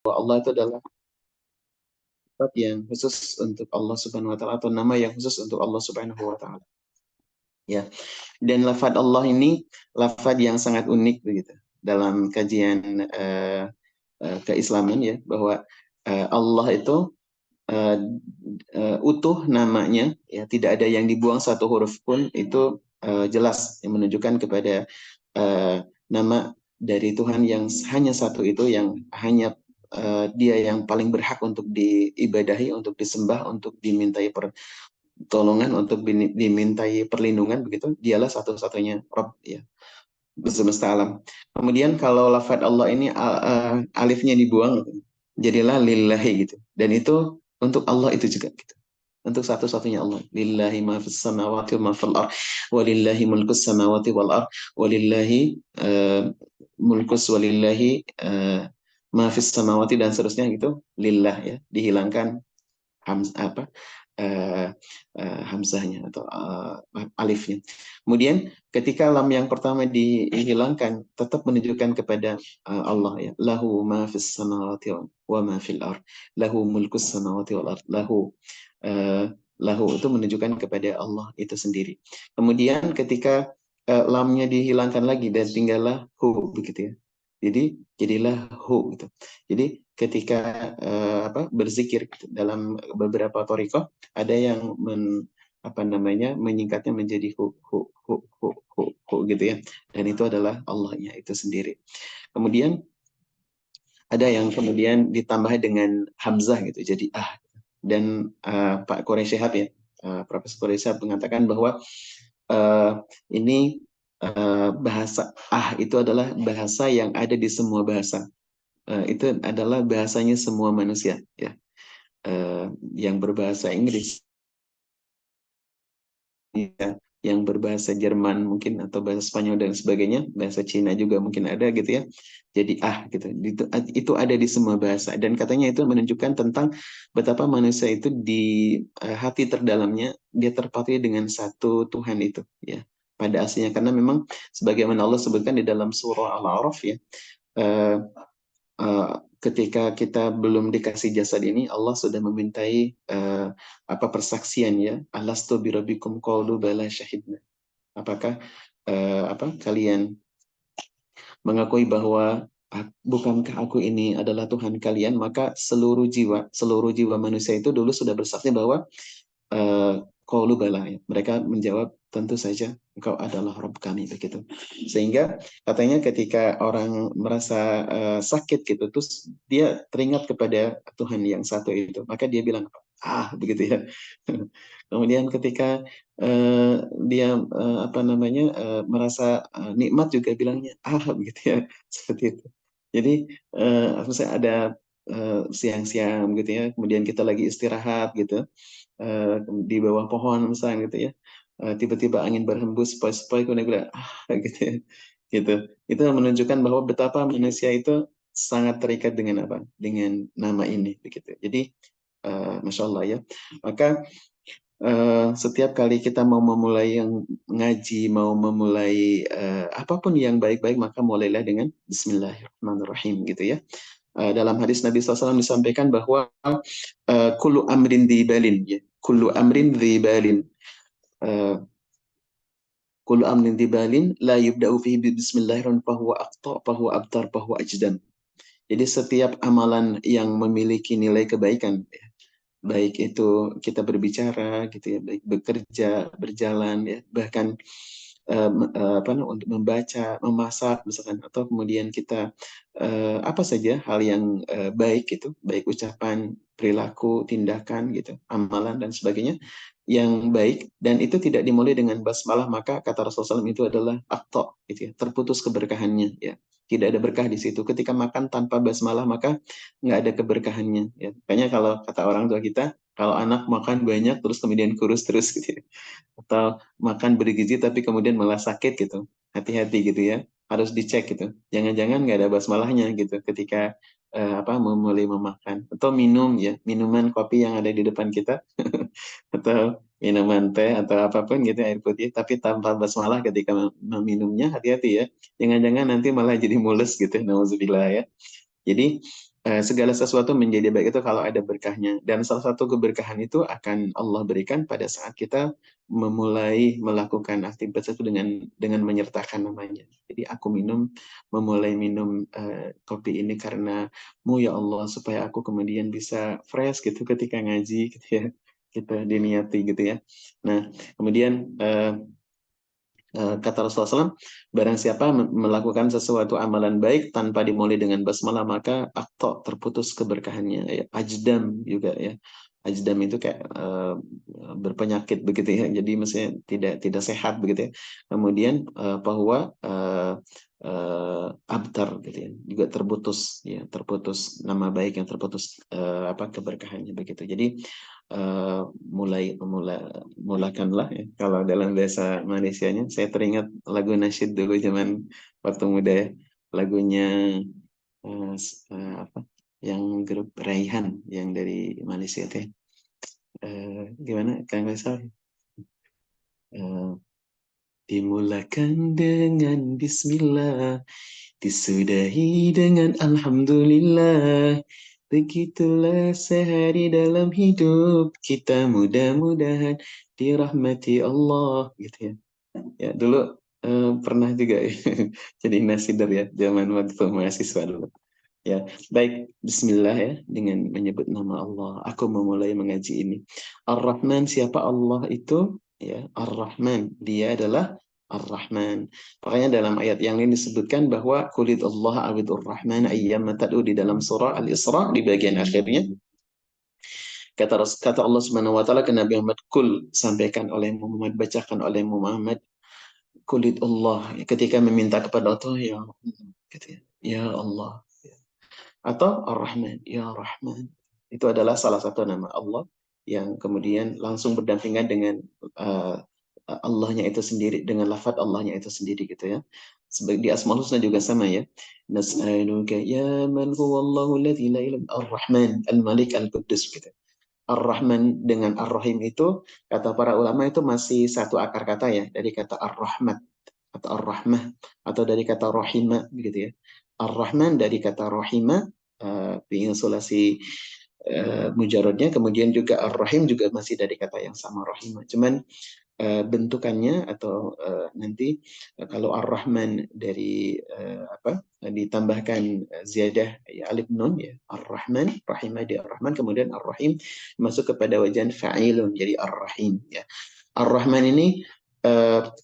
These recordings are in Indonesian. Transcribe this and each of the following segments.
bahwa Allah itu adalah sifat yang khusus untuk Allah Subhanahu wa taala atau nama yang khusus untuk Allah Subhanahu wa taala. Ya. Dan lafaz Allah ini lafaz yang sangat unik begitu dalam kajian keislaman ya, bahwa Allah itu uh, utuh namanya ya, tidak ada yang dibuang satu huruf pun, itu jelas yang menunjukkan kepada uh, nama dari Tuhan yang hanya satu itu, yang hanya dia yang paling berhak untuk diibadahi, untuk disembah, untuk dimintai pertolongan, untuk dimintai perlindungan begitu. Dialah satu-satunya Rabb ya, semesta alam. Kemudian kalau lafadz Allah ini alifnya dibuang, jadilah lillahi gitu. Dan itu untuk Allah itu juga gitu. Untuk satu-satunya Allah. Lillahi ma fis samawati wa ma fil ard. Walillahi mulkus samawati wal ard. Walillahi mulkus walillahi ma fis samawati dan seterusnya gitu. Lillah ya. Dihilangkan apa uh, hamzahnya atau alifnya. Kemudian ketika lam yang pertama dihilangkan, tetap menunjukkan kepada Allah ya. Lahu ma fis samawati wa ma fil ard. Lahu mulkus samawati wal ard. Lahu itu menunjukkan kepada Allah itu sendiri. Kemudian ketika lamnya dihilangkan lagi dan tinggallah hu begitu ya. Jadi jadilah hu gitu. Jadi ketika berzikir dalam beberapa thariqah, ada yang menyingkatnya menjadi hu hu hu hu hu, hu gitu ya. Dan itu adalah Allahnya itu sendiri. Kemudian ada yang kemudian ditambah dengan hamzah gitu, jadi dan Pak Quraish Shihab ya, Profesor Quraish Shihab mengatakan bahwa ini bahasa itu adalah bahasa yang ada di semua bahasa. Itu adalah bahasanya semua manusia ya. Yang berbahasa Inggris ya, yang berbahasa Jerman mungkin atau bahasa Spanyol dan sebagainya, bahasa Cina juga mungkin ada gitu ya. Jadi gitu. Itu ada di semua bahasa, dan katanya itu menunjukkan tentang betapa manusia itu di hati terdalamnya dia terpatri dengan satu Tuhan itu ya. Pada aslinya, karena memang sebagaimana Allah sebutkan di dalam surah Al-A'raf ya, eh, ketika kita belum dikasih jasad ini, Allah sudah memintai persaksian ya. Alastu birabbikum qalu bala syahidna. Apakah kalian mengakui bahwa bukankah aku ini adalah Tuhan kalian? Maka seluruh jiwa manusia itu dulu sudah bersaksi bahwa qalu bala ya. Mereka menjawab, tentu saja engkau adalah Rabb kami begitu. Sehingga katanya ketika orang merasa sakit gitu, terus dia teringat kepada Tuhan yang satu itu, maka dia bilang begitu ya. Kemudian ketika dia merasa nikmat juga bilangnya begitu ya, seperti itu. Jadi misalnya ada siang-siang gitu ya, kemudian kita lagi istirahat gitu di bawah pohon misalnya gitu ya, tiba-tiba angin berhembus sepoi-sepoi, kemudian bilang gitu ya. Gitu. Itu menunjukkan bahwa betapa manusia itu sangat terikat dengan dengan nama ini begitu. Jadi Masya Allah ya. Maka setiap kali kita mau memulai yang ngaji, mau memulai apapun yang baik-baik, maka mulailah dengan Bismillahirrahmanirrahim gitu ya. Dalam hadis Nabi SAW disampaikan bahwa kullu amrin dzibalin ya. Kullu amrin dzibalin. Kullu amrin dzibalin la yubda'u fihi bismillahirrahmanirrahim fahuwa aqta fahuwa abtar fahuwa ajdam. Jadi setiap amalan yang memiliki nilai kebaikan ya, baik itu kita berbicara gitu ya, baik bekerja, berjalan ya, bahkan untuk membaca, memasak misalkan, atau kemudian kita apa saja hal yang baik itu, baik ucapan, perilaku, tindakan gitu, amalan dan sebagainya yang baik, dan itu tidak dimulai dengan basmalah, maka kata Rasulullah SAW itu adalah akto gitu ya, terputus keberkahannya ya. Tidak ada berkah di situ. Ketika makan tanpa basmalah, maka nggak ada keberkahannya ya. Makanya kalau kata orang tua kita, kalau anak makan banyak terus kemudian kurus terus gitu ya, atau makan bergizi tapi kemudian malah sakit gitu, hati-hati gitu ya, harus dicek gitu, jangan-jangan nggak ada basmalahnya gitu ketika memulai memakan, atau minum ya, minuman kopi yang ada di depan kita atau minuman teh atau apapun gitu, air putih, tapi tanpa basmalah ketika meminumnya, hati-hati ya, jangan-jangan nanti malah jadi mules gitu, nauzubillah ya. Jadi segala sesuatu menjadi baik itu kalau ada berkahnya. Dan salah satu keberkahan itu akan Allah berikan pada saat kita memulai melakukan aktivitas itu dengan menyertakan namanya. Jadi aku memulai minum kopi ini karenamu ya Allah, supaya aku kemudian bisa fresh gitu ketika ngaji gitu ya. Kita diniati gitu ya. Nah, kemudian kata Rasulullah SAW, barang siapa melakukan sesuatu amalan baik tanpa dimulai dengan basmalah, maka akto terputus keberkahannya. Ya, ajdam juga ya. Ajdam itu kayak berpenyakit begitu ya. Jadi maksudnya tidak sehat begitu ya. Kemudian bahwa abtar gitu ya, juga terputus ya, terputus nama baik yang terputus apa keberkahannya begitu. Jadi eh, mulakanlah ya. Kalau dalam bahasa Malaysianya, saya teringat lagu nasyid dulu zaman waktu muda ya, lagunya apa yang grup Raihan yang dari Malaysia teh. Gimana Kang Faisal? Eh, dimulakan dengan Bismillah, disudahi dengan Alhamdulillah. Begitulah sehari dalam hidup kita, mudah-mudahan dirahmati Allah gitu ya. Ya dulu pernah juga ya, jadi nasidar ya zaman waktu mahasiswa dulu. Ya, baik. Bismillah ya, dengan menyebut nama Allah. Aku memulai mengaji ini. Ar-Rahman, siapa Allah itu? Ya, Ar-Rahman. Dia adalah Ar-Rahman. Makanya dalam ayat yang ini disebutkan bahwa kulit Allah awidur Rahman ayyam tad'u di dalam surah Al-Isra di bagian akhirnya. Kata Allah Subhanahu wa taala ke Nabi Muhammad, kul, sampaikan oleh Muhammad, bacakan oleh Muhammad, kulit Allah ketika meminta kepada Allah, ya Allah, gitu ya. Ya Allah, atau Ar-Rahman, ya Rahman. Itu adalah salah satu nama Allah yang kemudian langsung berdampingan dengan uh, Allahnya itu sendiri, dengan lafaz Allahnya itu sendiri gitu ya. Sebagai di Asmaul Husna juga sama ya. Nas'aluka ya man huwallahu alladzi la ilaha Ar-Rahman, Al-Malik, Al-Quddus gitu. Ar-Rahman dengan Ar-Rahim itu kata para ulama itu masih satu akar kata ya, dari kata Ar-Rahmat atau Ar-Rahmah atau dari kata Rahimah gitu ya. Ar-Rahman dari kata Rahimah penginsulasi mujarodnya, kemudian juga Ar-Rahim juga masih dari kata yang sama Rahimah. Cuman bentukannya atau nanti kalau Ar-Rahman dari apa ditambahkan ziyadah ya, alif nun ya, Ar-Rahman, Rahimah di Ar-Rahman, kemudian Ar-Rahim masuk kepada wajan fa'ilun jadi Ar-Rahim ya. Ar-Rahman ini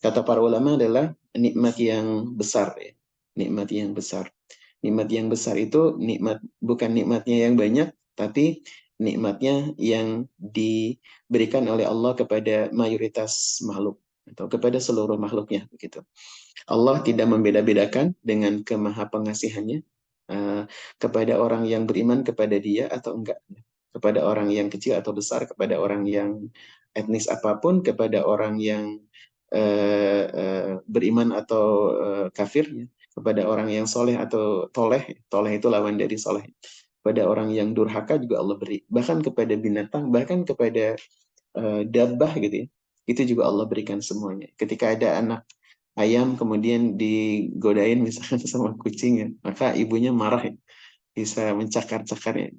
kata para ulama adalah nikmat yang besar ya. Nikmat yang besar. Nikmat yang besar itu nikmat bukan nikmatnya yang banyak, tapi nikmatnya yang diberikan oleh Allah kepada mayoritas makhluk atau kepada seluruh makhluknya begitu. Allah tidak membeda-bedakan dengan kemaha pengasihannya kepada orang yang beriman kepada Dia atau enggak, kepada orang yang kecil atau besar, kepada orang yang etnis apapun, kepada orang yang beriman atau kafir, kepada orang yang soleh atau toleh, toleh itu lawan dari soleh, pada orang yang durhaka juga Allah beri, bahkan kepada binatang, bahkan kepada dabbah gitu ya, itu juga Allah berikan semuanya. Ketika ada anak ayam kemudian digodain misalkan sama kucing ya, maka ibunya marah ya, bisa mencakar-cakar ya.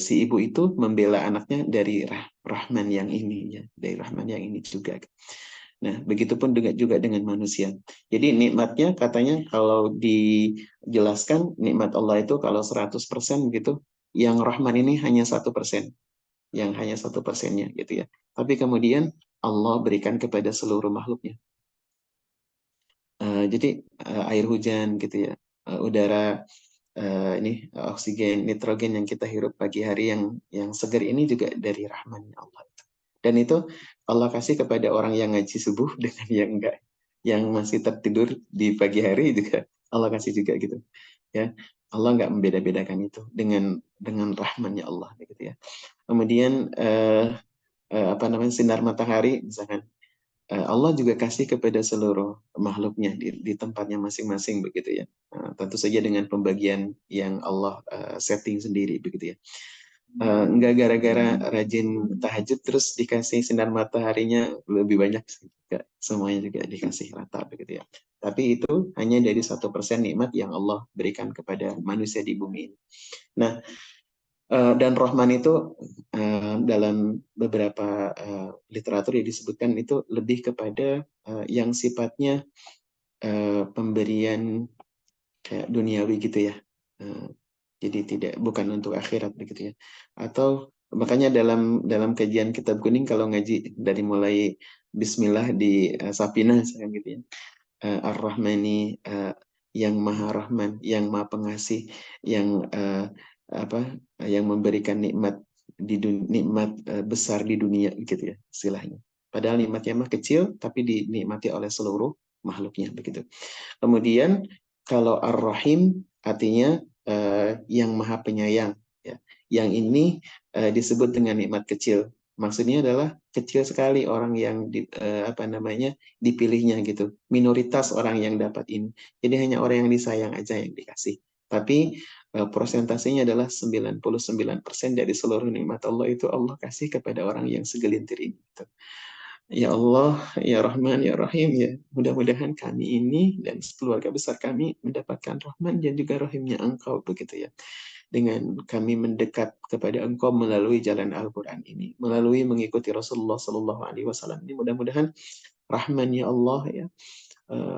Si ibu itu membela anaknya dari Rahman yang ini ya, dari Rahman yang ini juga. Nah, begitupun juga dengan manusia. Jadi nikmatnya katanya kalau dijelaskan nikmat Allah itu kalau 100% gitu, yang Rahman ini hanya 1%, yang hanya 1%-nya gitu ya. Tapi kemudian Allah berikan kepada seluruh makhluknya. Jadi air hujan gitu ya, udara ini oksigen, nitrogen yang kita hirup pagi hari yang segar ini juga dari rahman Allah. Dan itu Allah kasih kepada orang yang ngaji subuh dengan yang enggak, yang masih tertidur di pagi hari juga Allah kasih juga gitu. Ya, Allah nggak membeda-bedakan itu dengan rahmannya Allah gitu ya. Kemudian apa namanya sinar matahari misalkan Allah juga kasih kepada seluruh makhluknya di tempatnya masing-masing begitu ya. Tentu saja dengan pembagian yang Allah setting sendiri begitu ya. Nggak gara-gara rajin tahajud terus dikasih sinar mataharinya lebih banyak, nggak semuanya juga dikasih rata begitu ya. Tapi itu hanya dari 1% nikmat yang Allah berikan kepada manusia di bumi ini. Nah, dan Rahman itu dalam beberapa literatur yang disebutkan itu lebih kepada yang sifatnya pemberian kayak duniawi gitu ya. Eh, jadi tidak, bukan untuk akhirat begitu ya. Atau makanya dalam dalam kajian kitab kuning kalau ngaji dari mulai Bismillah di Sapinah saya gitu ya. Ar-Rahmani, yang Maha Rahman, yang Maha Pengasih, yang apa, yang memberikan nikmat nikmat besar di dunia gitu ya istilahnya. Padahal nikmatnya mah kecil tapi dinikmati oleh seluruh makhluknya begitu. Kemudian kalau Ar-Rahim artinya yang Maha Penyayang ya. Yang ini disebut dengan nikmat kecil. Maksudnya adalah kecil sekali orang yang apa namanya dipilihnya gitu. Minoritas orang yang dapat ini. Jadi hanya orang yang disayang aja yang dikasih. Tapi prosentasenya adalah 99% dari seluruh nikmat Allah itu Allah kasih kepada orang yang segelintir ini. Gitu. Ya Allah, ya Rahman, ya Rahim, ya. Mudah-mudahan kami ini dan keluarga besar kami mendapatkan Rahman dan juga Rahimnya Engkau, begitu ya. Dengan kami mendekat kepada Engkau melalui jalan Al-Quran ini, melalui mengikuti Rasulullah Sallallahu Alaihi Wasallam ini, mudah-mudahan Rahman ya Allah ya,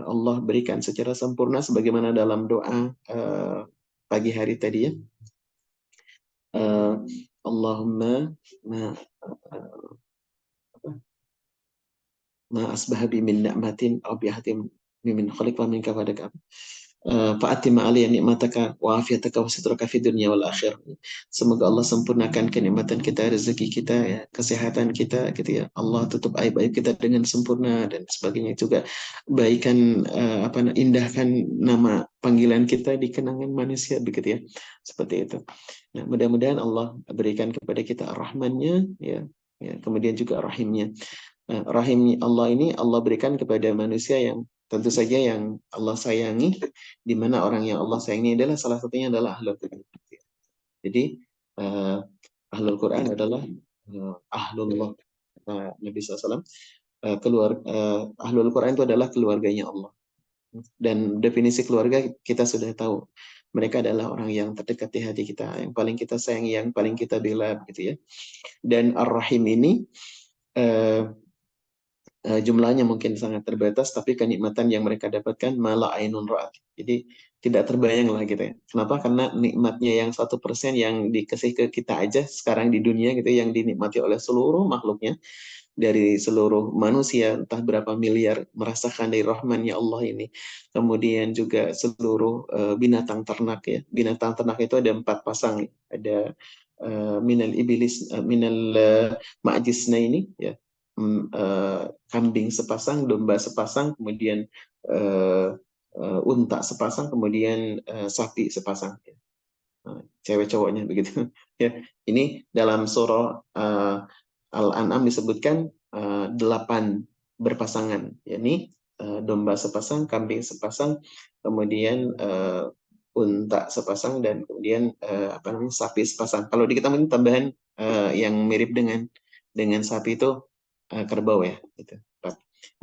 Allah berikan secara sempurna sebagaimana dalam doa pagi hari tadi ya. Allahumma ma ma asbaha bi min ni'matin aw bi hatim min khaliq wa minka fadaka fa'atim alayya ni'mataka wa afiyataka wa sitraka fid dunya wal akhirah. Semoga Allah sempurnakan kenikmatan kita, rezeki kita, ya, kesehatan kita gitu ya. Allah tutup aib-aib kita dengan sempurna dan sebagainya juga. Baikan apa indahkan nama panggilan kita di kenangan manusia begitu ya. Seperti itu. Nah, mudah-mudahan Allah berikan kepada kita rahmannya ya, ya, kemudian juga rahimnya. Rahim Allah ini Allah berikan kepada manusia yang tentu saja yang Allah sayangi, di mana orang yang Allah sayangi adalah salah satunya adalah Ahlul Quran. Jadi uh, Ahlul Quran adalah Ahlullah. Nabi SAW Ahlul Quran itu adalah keluarganya Allah. Dan definisi keluarga kita sudah tahu. Mereka adalah orang yang terdekat di hati kita, yang paling kita sayangi, yang paling kita bela, gitu ya. Dan Ar-Rahim ini jumlahnya mungkin sangat terbatas, tapi kenikmatan yang mereka dapatkan malah ainun ra'at. Jadi tidak terbayang lah gitu ya. Kenapa? Karena nikmatnya yang 1% yang dikasih ke kita aja sekarang di dunia gitu, yang dinikmati oleh seluruh makhluknya, dari seluruh manusia, entah berapa miliar merasakan dari rahmannya Allah ini. Kemudian juga seluruh binatang ternak ya. Binatang ternak itu ada 4 pasang. Ada minal iblis, minal ma'jisna ini ya. Kambing sepasang, domba sepasang, kemudian unta sepasang, kemudian sapi sepasang. Cewek cowoknya begitu. Ya, ini dalam surah Al-An'am disebutkan 8 berpasangan, yakni domba sepasang, kambing sepasang, kemudian unta sepasang, dan kemudian apa namanya sapi sepasang. Kalau di kita mungkin tambahan yang mirip dengan sapi itu kerbau ya, gitu.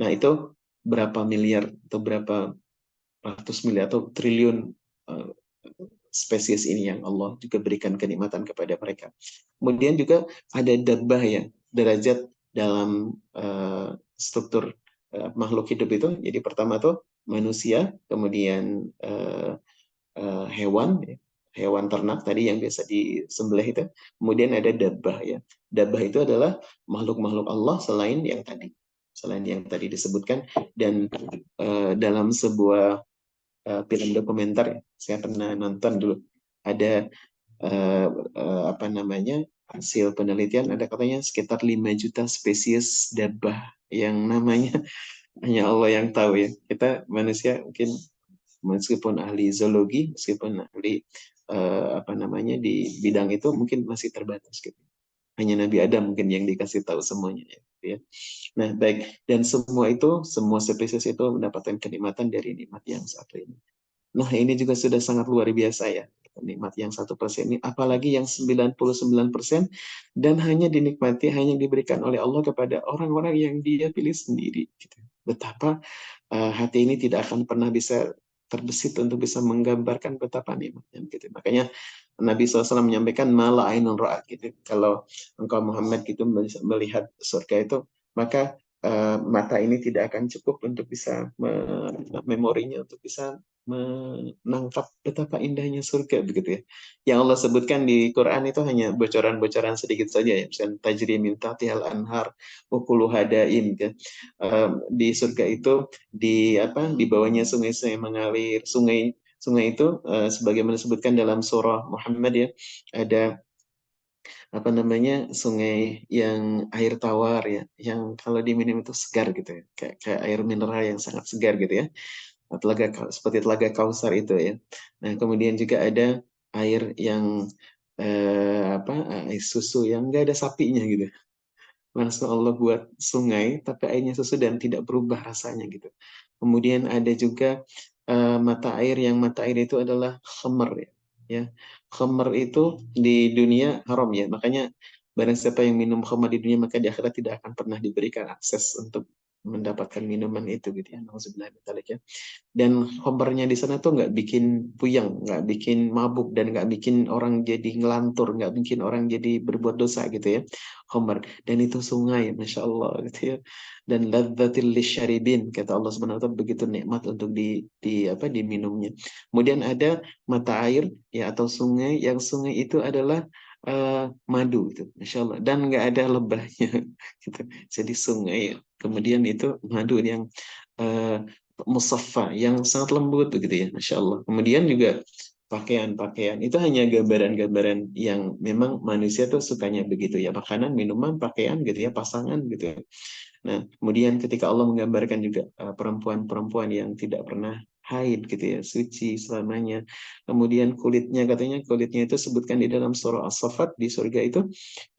Nah itu berapa miliar atau berapa ratus miliar atau triliun spesies ini yang Allah juga berikan kenikmatan kepada mereka. Kemudian juga ada dabbah ya, derajat dalam struktur makhluk hidup itu. Jadi pertama tuh manusia, kemudian hewan, ya, hewan ternak tadi yang biasa disembelih itu. Kemudian ada dabbah ya. Dabbah itu adalah makhluk-makhluk Allah selain yang tadi disebutkan. Dan dalam sebuah film dokumenter ya. Saya pernah nonton dulu. Ada apa namanya hasil penelitian, ada katanya sekitar 5 juta spesies dabah yang namanya hanya Allah yang tahu ya. Kita manusia mungkin meskipun ahli zoologi, meskipun ahli apa namanya di bidang itu mungkin masih terbatas gitu. Hanya Nabi Adam mungkin yang dikasih tahu semuanya ya. Nah, baik, dan semua spesies itu mendapatkan kenikmatan dari nikmat yang satu ini. Nah, ini juga sudah sangat luar biasa ya. nikmat yang 1% ini, apalagi yang 99% dan hanya dinikmati, hanya diberikan oleh Allah kepada orang-orang yang Dia pilih sendiri. Gitu. Betapa hati ini tidak akan pernah bisa terbesit untuk bisa menggambarkan betapa nikmatnya. Gitu. Makanya Nabi SAW menyampaikan mala ainun ra'at gitu. Kalau engkau Muhammad gitu melihat surga itu, maka mata ini tidak akan cukup untuk bisa memorinya untuk bisa menangkap betapa indahnya surga begitu ya. Yang Allah sebutkan di Quran itu hanya bocoran-bocoran sedikit saja ya. Misalnya tajri min tahtihal anhar ukulu hadaim kan. Di surga itu di bawahnya sungai-sungai mengalir, sungai itu sebagaimana disebutkan dalam surah Muhammad ya, ada sungai yang air tawar ya, yang kalau diminum itu segar gitu ya, kayak air mineral yang sangat segar gitu ya, seperti telaga Kausar itu ya. Nah kemudian juga ada air yang air susu yang enggak ada sapinya gitu. Langsung Allah buat sungai, tapi airnya susu dan tidak berubah rasanya gitu. Kemudian ada juga mata air itu adalah khamar ya. Ya, khamar itu di dunia haram ya. Makanya barang siapa yang minum khamar di dunia maka di akhirat tidak akan pernah diberikan akses untuk mendapatkan minuman itu gitu ya. Nauzubillah min dzalik ya. Dan homernya di sana tuh nggak bikin puyeng, nggak bikin mabuk, dan nggak bikin orang jadi ngelantur, nggak bikin orang jadi berbuat dosa gitu ya. Homer. Dan itu sungai, Masya Allah gitu ya. Dan ladzatil lisyaribin, kata Allah Subhanahu wa taala, begitu nikmat untuk diminumnya. Kemudian ada mata air ya atau sungai, yang sungai itu adalah madu gitu, Masya Allah. Dan nggak ada lebahnya gitu. Jadi sungai, kemudian itu madu yang uh, musaffa yang sangat lembut begitu ya, Masya Allah. Kemudian juga pakaian-pakaian itu hanya gambaran-gambaran yang memang manusia tuh sukanya begitu ya, makanan, minuman, pakaian gitu ya, pasangan gitu ya. Nah kemudian ketika Allah menggambarkan juga perempuan-perempuan yang tidak pernah haid gitu ya, suci selamanya. Kemudian katanya kulitnya itu sebutkan di dalam surah As-Saffat di surga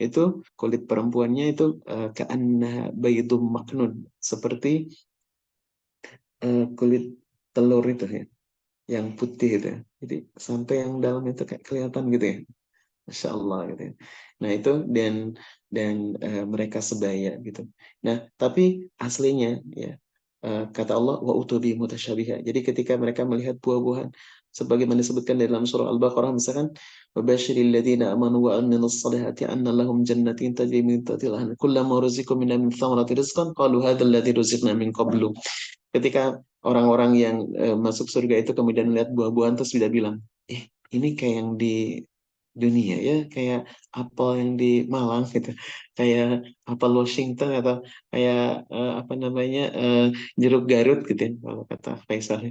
itu kulit perempuannya itu ka'anna baydum maknun, seperti kulit telur itu ya, yang putih itu ya. Jadi sampai yang dalam itu kayak kelihatan gitu ya. Masya Allah gitu ya. Nah itu dan mereka sebaya gitu. Nah tapi aslinya ya kata Allah wa utubi mutasyabiha. Jadi ketika mereka melihat buah-buahan sebagaimana disebutkan dalam surah Al-Baqarah misalkan wabashiril ladzina amanu wa amilus salihati anna lahum jannatin tajri min tahtiha al-anhar kullama ruziqu minha min thamarati rizqan qalu hadzal ladzi ruziqna min qablu. Ketika orang-orang yang masuk surga itu kemudian melihat buah-buahan terus sudah bilang, ini kayak yang di dunia ya, kayak apel yang di Malang gitu, kayak apel Washington atau kayak jeruk Garut gitu ya, kalau kata Faisal.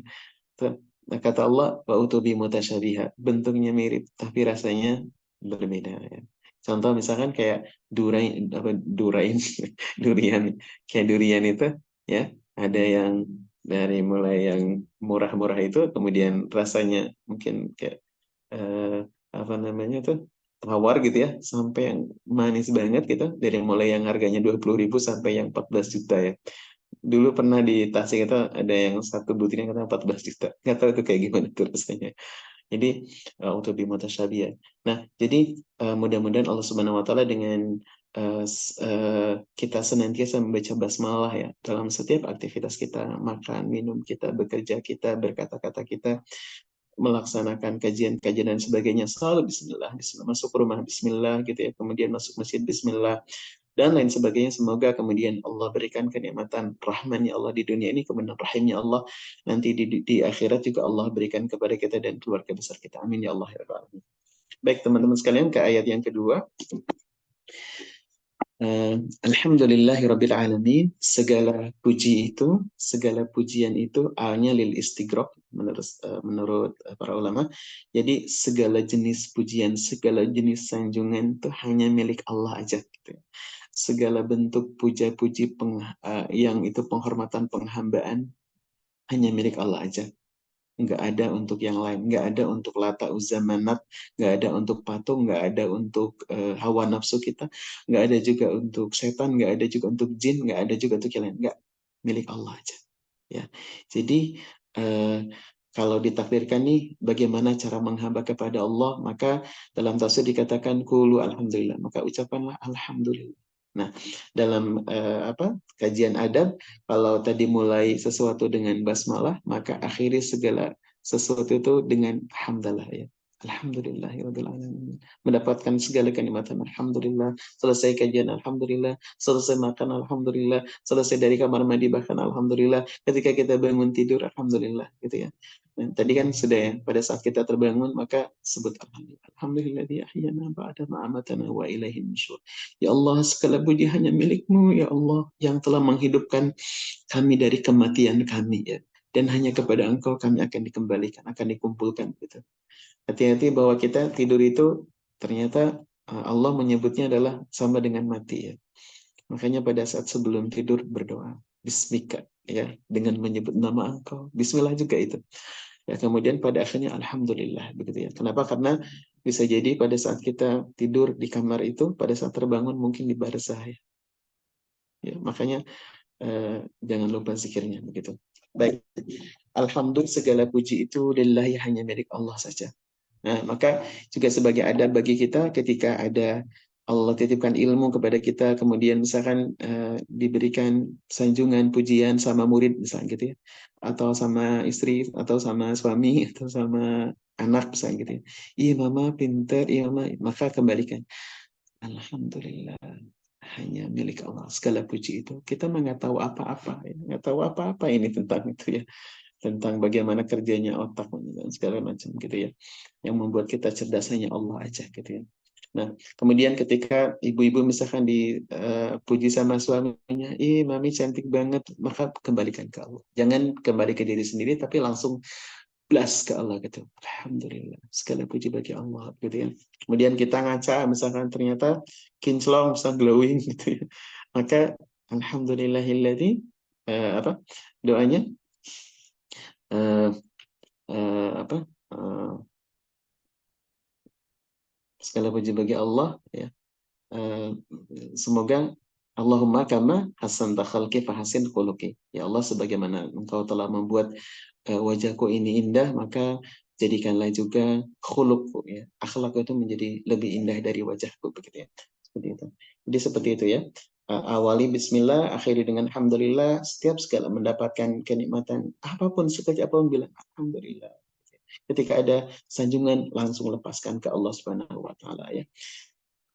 Nah, kata Allah, wa utubi mutasyabiha, bentuknya mirip tapi rasanya berbeda ya. Contoh misalkan kayak durain durian, kayak durian itu ya, ada yang dari mulai yang murah-murah itu kemudian rasanya mungkin kayak eh, tuh tawar gitu ya, sampai yang manis banget gitu, dari mulai yang harganya 20.000 sampai yang 14 juta ya. Dulu pernah di Tasik itu ada yang satu butirnya kata 14 juta. Nggak tahu itu kayak gimana tuh rasanya. Jadi untuk di mutasyabiah. Nah, jadi mudah-mudahan Allah Subhanahu wa taala dengan kita senantiasa membaca basmalah ya dalam setiap aktivitas kita, makan, minum kita, bekerja kita, berkata-kata kita, melaksanakan kajian-kajian dan sebagainya, selalu bismillah, bismillah, masuk rumah bismillah gitu ya, kemudian masuk masjid bismillah dan lain sebagainya. Semoga kemudian Allah berikan kenikmatan rahman-Nya Allah di dunia ini, kemudian rahimnya Allah nanti di akhirat juga Allah berikan kepada kita dan keluarga besar kita. Amin ya Allah ya Rabbal alamin. Baik teman-teman sekalian, ke ayat yang kedua. Alhamdulillahirabbil alamin. Segala pujian itu A-nya lil istighraq menurut para ulama. Jadi segala jenis pujian, segala jenis sanjungan itu hanya milik Allah aja gitu. Segala bentuk puja-puji yang itu penghormatan penghambaan hanya milik Allah aja. Nggak ada untuk yang lain, nggak ada untuk Lata Uzza Manat, nggak ada untuk patung, nggak ada untuk hawa nafsu kita, nggak ada juga untuk setan, nggak ada juga untuk jin, nggak ada juga untuk yang lain, nggak, milik Allah aja. Ya, jadi eh, kalau ditakdirkan nih bagaimana cara menghamba kepada Allah, maka dalam tafsir dikatakan qulu alhamdulillah, maka ucapkanlah alhamdulillah. Nah, dalam kajian adab, kalau tadi mulai sesuatu dengan basmalah, maka akhiri segala sesuatu itu dengan hamdalah ya. Alhamdulillahirrahmanirrahim. Mendapatkan segala kenikmatan. Alhamdulillah. Selesai kajian. Alhamdulillah. Selesai makan. Alhamdulillah. Selesai dari kamar mandi. Bahkan Alhamdulillah. Ketika kita bangun tidur. Alhamdulillah. Gitu ya. Dan tadi kan sudah ya. Pada saat kita terbangun. Maka sebut Alhamdulillah. Alhamdulillah di ahyana ba'da ma'amatana wa ilaihi nusyur. Ya Allah, segala puji hanya milik-Mu. Ya Allah, yang telah menghidupkan kami dari kematian kami ya. Dan hanya kepada Engkau kami akan dikembalikan, akan dikumpulkan gitu. Hati-hati bahwa kita tidur itu ternyata Allah menyebutnya adalah sama dengan mati ya. Makanya pada saat sebelum tidur berdoa, Bismika ya, dengan menyebut nama Engkau. Bismillah juga itu. Ya, kemudian pada akhirnya Alhamdulillah begitu ya. Kenapa? Karena bisa jadi pada saat kita tidur di kamar itu, pada saat terbangun mungkin di barzah ya. Ya, makanya jangan lupa zikirnya begitu. Baik. Alhamdulillah segala puji itu lillahi hanya milik Allah saja. Nah, maka juga sebagai adab bagi kita ketika ada Allah titipkan ilmu kepada kita, kemudian misalkan diberikan sanjungan, pujian sama murid misalnya gitu ya, atau sama istri, atau sama suami, atau sama anak misalnya gitu ya. Iya mama pinter, iya mama, maka kembalikan. Alhamdulillah hanya milik Allah segala puji itu. Kita nggak tahu apa-apa, ya. Nggak tahu apa-apa ini tentang itu ya, tentang bagaimana kerjanya otak dan segala macam gitu ya, yang membuat kita cerdas hanya Allah aja gitu ya. Nah, kemudian ketika ibu-ibu misalkan dipuji sama suaminya, ih mami cantik banget, maka kembalikan ke Allah. Jangan kembali ke diri sendiri, tapi langsung blast ke Allah gitu. Alhamdulillah, segala puji bagi Allah gitu ya. Kemudian kita ngaca, misalkan ternyata kinclong, bisa glowing gitu ya. Maka Alhamdulillahilladzi apa doanya? Eh, apa? Eh, segala puji bagi Allah ya. Eh, semoga Allahumma kama hasan khalqi fahasin khuluqi. Ya Allah, sebagaimana Engkau telah membuat wajahku ini indah, maka jadikanlah juga khuluqku ya. Akhlak itu menjadi lebih indah dari wajahku begitu ya. Seperti itu. Jadi seperti itu ya. Awali bismillah, akhiri dengan alhamdulillah, setiap segala mendapatkan kenikmatan apapun sekecil apapun bilang alhamdulillah. Ketika ada sanjungan langsung lepaskan ke Allah Subhanahu wa taala ya.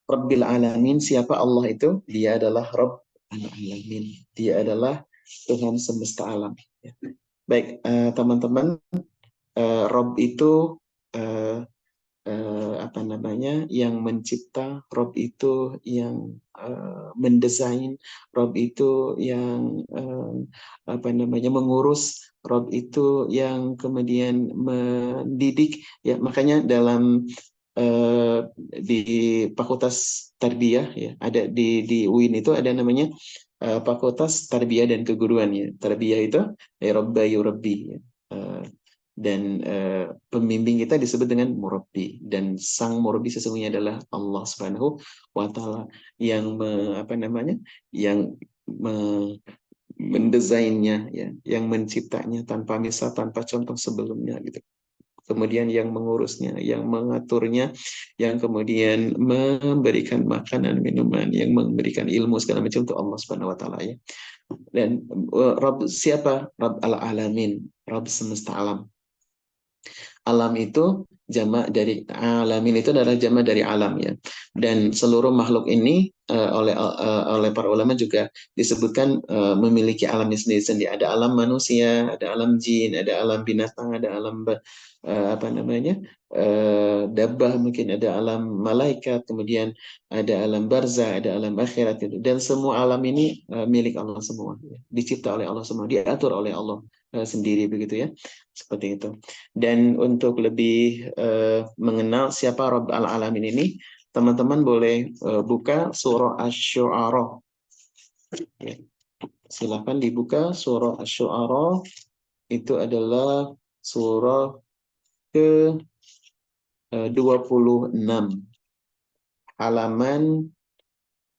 Rabbil alamin, siapa Allah itu? Dia adalah Rabb alamin. Dia adalah Tuhan semesta alam ya. Baik, teman-teman, Rob itu eh, apa namanya, yang mencipta, Rob itu yang mendesain, Rob itu yang apa namanya mengurus, Rob itu yang kemudian mendidik ya. Makanya dalam eh, di Fakultas Tarbiyah ya, ada di UIN itu ada namanya Fakultas Tarbiyah dan Keguruan ya. Tarbiyah itu Rabba Yurabbi ya. Dan pembimbing kita disebut dengan murabbi, dan sang murabbi sesungguhnya adalah Allah Subhanahu wa taala yang apa namanya, yang mendesainnya ya, yang menciptanya tanpa misal, tanpa contoh sebelumnya gitu. Kemudian yang mengurusnya, yang mengaturnya, yang kemudian memberikan makanan, minuman, yang memberikan ilmu segala macam untuk Allah Subhanahu wa taala ya. Dan Rabb siapa? Rabb al-alamin, Rabb semesta alam. Alam itu jamak dari alamin, itu adalah jamak dari alam ya. Dan seluruh makhluk ini oleh para ulama juga disebutkan memiliki alamnya sendiri-sendiri. Ada alam manusia, ada alam jin, ada alam binatang, ada alam apa namanya? Dabbah, mungkin ada alam malaikat, kemudian ada alam barzah, ada alam akhirat itu. Dan semua alam ini milik Allah semua, ya. Dicipta oleh Allah semua, diatur oleh Allah sendiri begitu ya. Seperti itu. Dan untuk lebih mengenal siapa Rabb al-Alamin ini, teman-teman boleh buka surah Asy-Syu'ara. Ya. Silakan dibuka surah Asy-Syu'ara. Itu adalah surah ke 26, halaman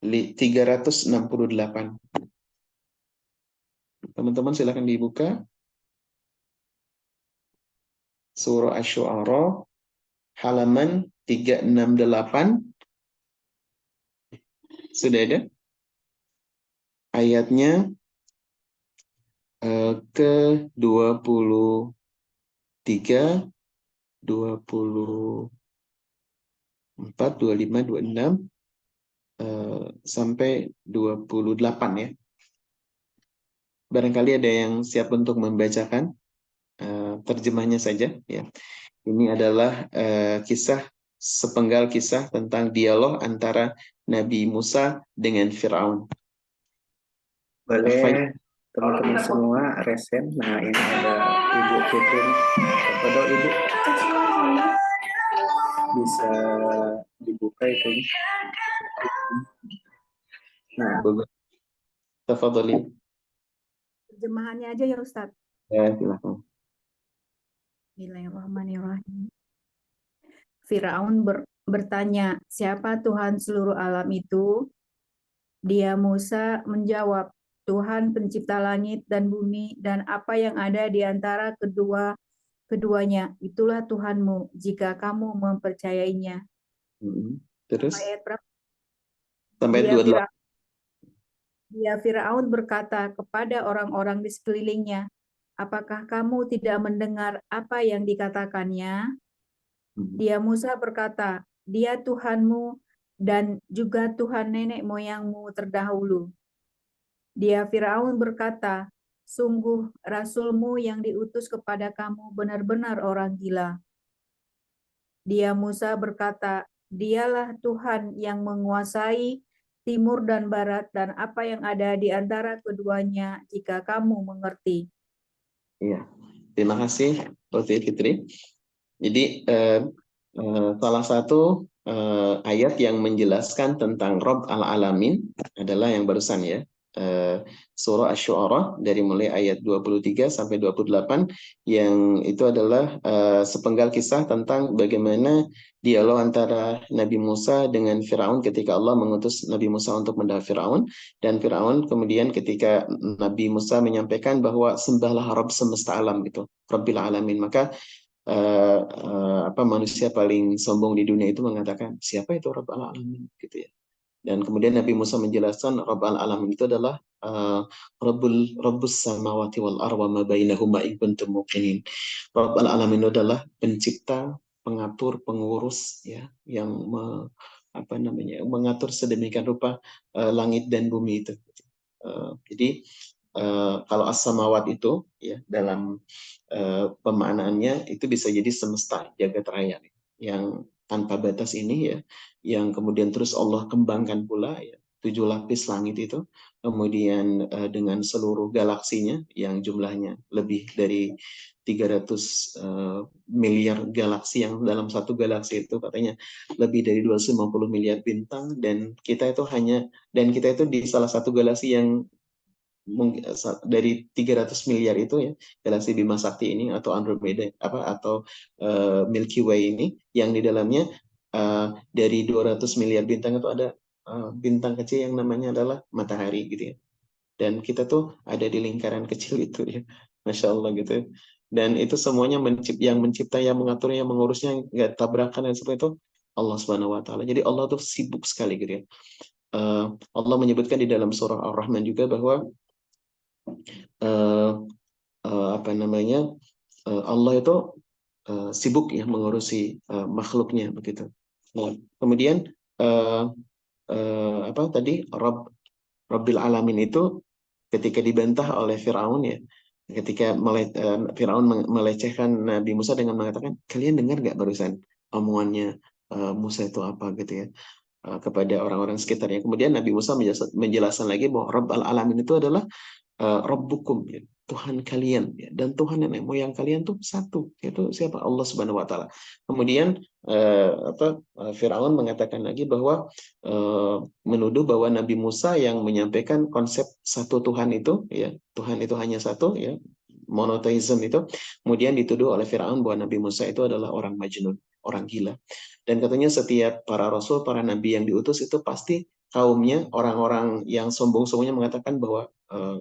368. Teman-teman silakan dibuka. Surah Asy-Syu'ara halaman 368. Sudah ada? Ayatnya ke 23, 24, 25, 26 sampai 28 ya. Barangkali ada yang siap untuk membacakan terjemahnya saja ya. Ini adalah sepenggal kisah tentang dialog antara Nabi Musa dengan Firaun. Boleh teman-teman semua resen. Nah, ini ada Ibu Fitri. Kepada Ibu bisa dibuka itu. Nah, Tafadhali. Terjemahannya aja ya Ustadz. Ya, silakan. Bismillahirrahmanirrahim. Firaun bertanya, siapa Tuhan seluruh alam itu? Dia Musa menjawab, Tuhan pencipta langit dan bumi dan apa yang ada di antara keduanya. Itulah Tuhanmu jika kamu mempercayainya. Terus? Ayat berapa? Sampai 28. Dia Firaun berkata kepada orang-orang di sekelilingnya, apakah kamu tidak mendengar apa yang dikatakannya? Dia Musa berkata, dia Tuhanmu dan juga Tuhan nenek moyangmu terdahulu. Dia Firaun berkata, sungguh rasulmu yang diutus kepada kamu benar-benar orang gila. Dia Musa berkata, dialah Tuhan yang menguasai timur dan barat dan apa yang ada di antara keduanya jika kamu mengerti. Iya, terima kasih Dr. Fitri. Jadi salah satu ayat yang menjelaskan tentang Rabb al-Alamin adalah yang barusan ya. Surah Asy-Syu'ara dari mulai ayat 23 sampai 28 yang itu adalah sepenggal kisah tentang bagaimana dialog antara Nabi Musa dengan Firaun ketika Allah mengutus Nabi Musa untuk mendakwa Firaun, dan Firaun kemudian ketika Nabi Musa menyampaikan bahwa sembahlah Rabb semesta alam gitu, Rabbil Alamin, maka manusia paling sombong di dunia itu mengatakan siapa itu Rabb al-Alamin gitu ya. Dan kemudian Nabi Musa menjelaskan Rabb al-Alamin itu adalah Rabbus samawati wal ardi wa ma bainahuma in kuntum muqinin. Rabb al-Alamin itu adalah pencipta, pengatur, pengurus ya yang mengatur sedemikian rupa langit dan bumi itu. Jadi kalau as-samawat itu ya dalam pemaknaannya itu bisa jadi semesta jagat raya yang tanpa batas ini ya, yang kemudian terus Allah kembangkan pula ya, 7 lapis langit itu, kemudian dengan seluruh galaksinya yang jumlahnya lebih dari 300 miliar galaksi, yang dalam satu galaksi itu katanya lebih dari 250 miliar bintang, dan kita itu di salah satu galaksi yang dari 300 miliar itu ya, galaksi Bima Sakti ini atau Andromeda atau Milky Way ini, yang di dalamnya dari 200 miliar bintang itu ada bintang kecil yang namanya adalah matahari gitu ya. Dan kita tuh ada di lingkaran kecil itu ya. Masya Allah gitu ya. Dan itu semuanya yang mencipta, yang mengatur, yang mengurusnya, nggak tabrakan dan seperti itu Allah Subhanahu wa taala. Jadi Allah tuh sibuk sekali gitu ya. Allah menyebutkan di dalam surah Ar-Rahman juga bahwa Allah itu sibuk ya mengurusi makhluknya begitu. Nah, kemudian Rabbil Alamin itu ketika dibantah oleh Firaun ya, ketika Firaun melecehkan Nabi Musa dengan mengatakan, kalian dengar nggak barusan omongannya Musa itu apa gitu ya, kepada orang-orang sekitarnya. Kemudian Nabi Musa menjelaskan lagi bahwa Rabbul Alamin itu adalah Rabbukum ya, Tuhan kalian ya, dan Tuhan nenek moyang kalian tuh satu, yaitu siapa? Allah Subhanahu wa taala. Kemudian Firaun mengatakan lagi bahwa menuduh bahwa Nabi Musa yang menyampaikan konsep satu Tuhan itu ya, Tuhan itu hanya satu ya, monoteisme itu, kemudian dituduh oleh Firaun bahwa Nabi Musa itu adalah orang majnun, orang gila. Dan katanya setiap para rasul, para nabi yang diutus itu pasti kaumnya, orang-orang yang sombong-sombongnya mengatakan bahwa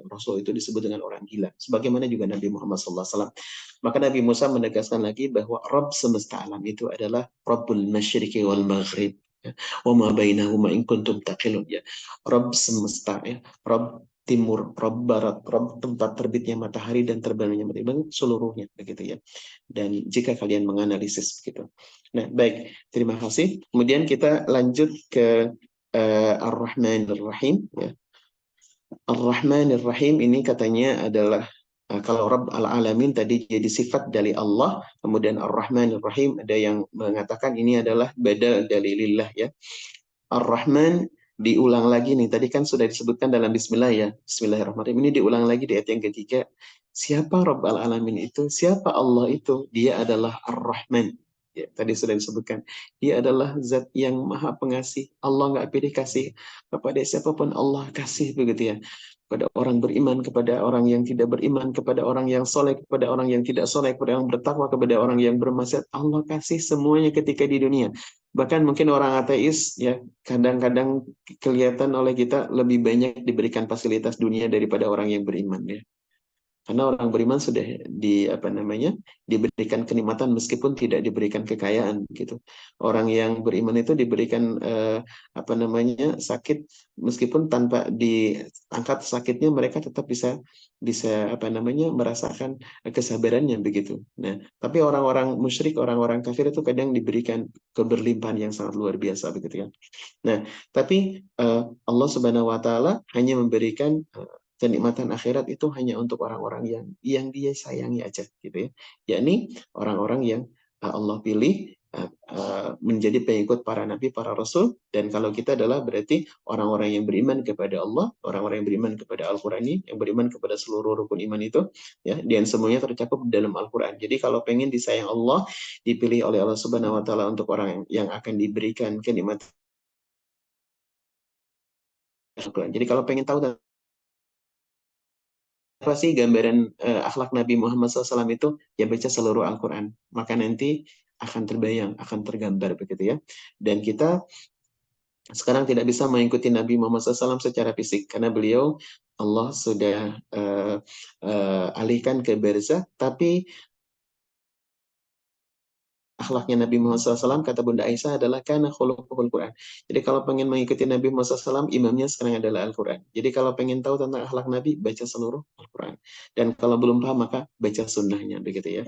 Rasul itu disebut dengan orang gila. Sebagaimana juga Nabi Muhammad SAW. Maka Nabi Musa menegaskan lagi bahwa Rabb semesta alam itu adalah Rabbul Masyriqi wal Maghrib. Ya. Wa ma bainahuma in kuntum taqilun. Ya. Rabb semesta, ya. Rabb timur, Rabb barat, Rabb tempat terbitnya matahari dan terbitnya matahari, seluruhnya begitu ya. Dan jika kalian menganalisis begitu. Nah, baik, terima kasih. Kemudian kita lanjut ke Ar-Rahmanir Rahim ya. Ar-Rahmanir Rahim ini katanya adalah kalau Rabb al-Alamin tadi jadi sifat dari Allah, kemudian Ar-Rahmanir Rahim ada yang mengatakan ini adalah badal dari lillah ya. Ar-Rahman diulang lagi nih, tadi kan sudah disebutkan dalam Bismillah ya, Bismillahirrahmanirrahim, ini diulang lagi di ayat yang ketiga. Siapa Rabb al-Alamin itu? Siapa Allah itu? Dia adalah Ar-Rahman. Ya, tadi sudah disebutkan. Dia adalah zat yang maha pengasih. Allah nggak pilih kasih kepada siapapun, Allah kasih begitu ya. Kepada orang beriman, kepada orang yang tidak beriman, kepada orang yang soleh, kepada orang yang tidak soleh, kepada orang bertakwa, kepada orang yang bermaksiat. Allah kasih semuanya ketika di dunia. Bahkan mungkin orang ateis ya kadang-kadang kelihatan oleh kita lebih banyak diberikan fasilitas dunia daripada orang yang beriman ya. Karena orang beriman sudah diberikan kenikmatan meskipun tidak diberikan kekayaan gitu. Orang yang beriman itu diberikan sakit meskipun tanpa diangkat sakitnya mereka tetap bisa merasakan kesabarannya begitu. Nah, tapi orang-orang musyrik, orang-orang kafir itu kadang diberikan keberlimpahan yang sangat luar biasa begitu ya. Nah, tapi Allah Subhanahu wa taala hanya memberikan kenikmatan akhirat itu hanya untuk orang-orang yang dia sayangi aja gitu ya. Yakni orang-orang yang Allah pilih menjadi pengikut para nabi, para rasul, dan kalau kita adalah berarti orang-orang yang beriman kepada Allah, orang-orang yang beriman kepada Al-Qur'an ini, yang beriman kepada seluruh rukun iman itu ya, dan semuanya tercakup dalam Al-Qur'an. Jadi kalau pengen disayang Allah, dipilih oleh Allah Subhanahu wa taala untuk orang yang akan diberikan kenikmatan Al-Qur'an. Jadi kalau pengen tahu apa sih gambaran akhlak Nabi Muhammad SAW itu, ya baca seluruh Al-Quran. Maka nanti akan terbayang, akan tergambar begitu ya. Dan kita sekarang tidak bisa mengikuti Nabi Muhammad SAW secara fisik, karena beliau Allah sudah alihkan ke barzah, tapi akhlaknya Nabi Muhammad SAW, kata Bunda Aisyah, adalah kana khuluquhul Quran. Jadi kalau pengen mengikuti Nabi Muhammad SAW, imamnya sekarang adalah Al-Quran. Jadi kalau pengen tahu tentang akhlak Nabi, baca seluruh Al-Quran. Dan kalau belum paham, maka baca sunnahnya, begitu ya.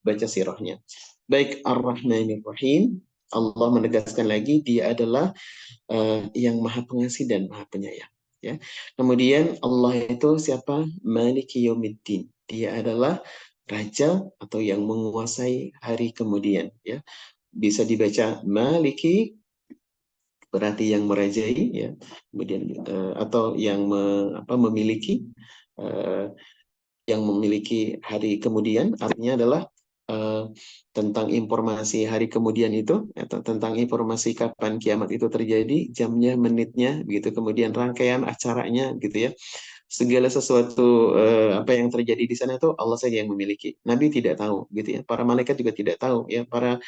Baca sirahnya. Baik, Ar-Rahmanir Rahim. Allah menegaskan lagi, dia adalah yang maha pengasih dan maha penyayang. Ya. Kemudian Allah itu siapa? Maliki Yaumiddin. Dia adalah raja atau yang menguasai hari kemudian ya. Bisa dibaca Maliki berarti yang merajai ya. Kemudian atau yang memiliki yang memiliki hari kemudian, artinya adalah tentang informasi hari kemudian itu, atau tentang informasi kapan kiamat itu terjadi, jamnya, menitnya, begitu, kemudian rangkaian acaranya, gitu ya. Segala sesuatu apa yang terjadi di sana itu Allah saja yang memiliki. Nabi tidak tahu, gitu ya. Para malaikat juga tidak tahu, ya. Para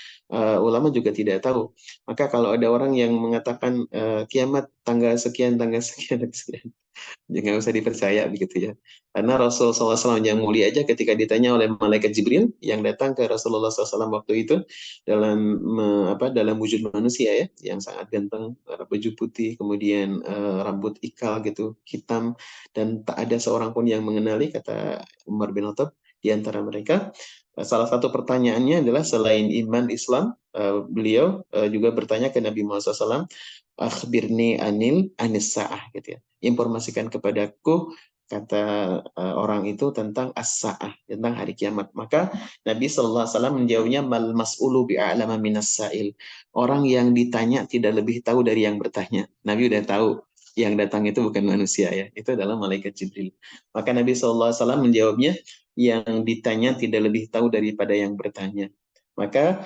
ulama juga tidak tahu. Maka kalau ada orang yang mengatakan kiamat tanggal sekian, sekian, jangan usah dipercaya begitu ya. Karena Rasul SAW yang mulia aja ketika ditanya oleh malaikat Jibril yang datang ke Rasulullah SAW waktu itu dalam wujud manusia ya, yang sangat ganteng, baju putih, kemudian rambut ikal gitu, hitam, dan tak ada seorang pun yang mengenali, kata Umar bin Khattab di antara mereka. Salah satu pertanyaannya adalah selain iman Islam, beliau juga bertanya ke Nabi Muhammad SAW, akhbirni anis sa'ah gitu ya. Informasikan kepadaku, kata orang itu, tentang as-sa'ah, tentang hari kiamat. Maka Nabi SAW menjawabnya, mal mas'ulu bi'a'lama minas sa'il. Orang yang ditanya tidak lebih tahu dari yang bertanya. Nabi udah tahu yang datang itu bukan manusia ya, itu adalah malaikat Jibril. Maka Nabi SAW menjawabnya, yang ditanya tidak lebih tahu daripada yang bertanya. Maka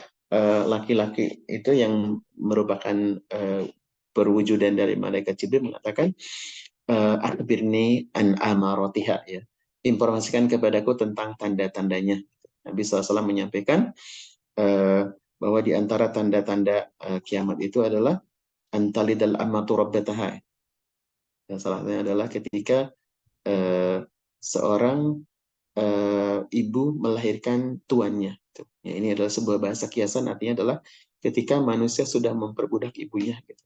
laki-laki itu yang merupakan perwujudan dari malaikat Jibril mengatakan, akhbirni an amaratiha ya. Informasikan kepadaku tentang tanda-tandanya. Nabi SAW menyampaikan bahwa di antara tanda-tanda kiamat itu adalah antalidal ammatu rabbataha. Yang salah satunya adalah ketika seorang ibu melahirkan tuannya. Ya, ini adalah sebuah bahasa kiasan, artinya adalah ketika manusia sudah memperbudak ibunya, gitu.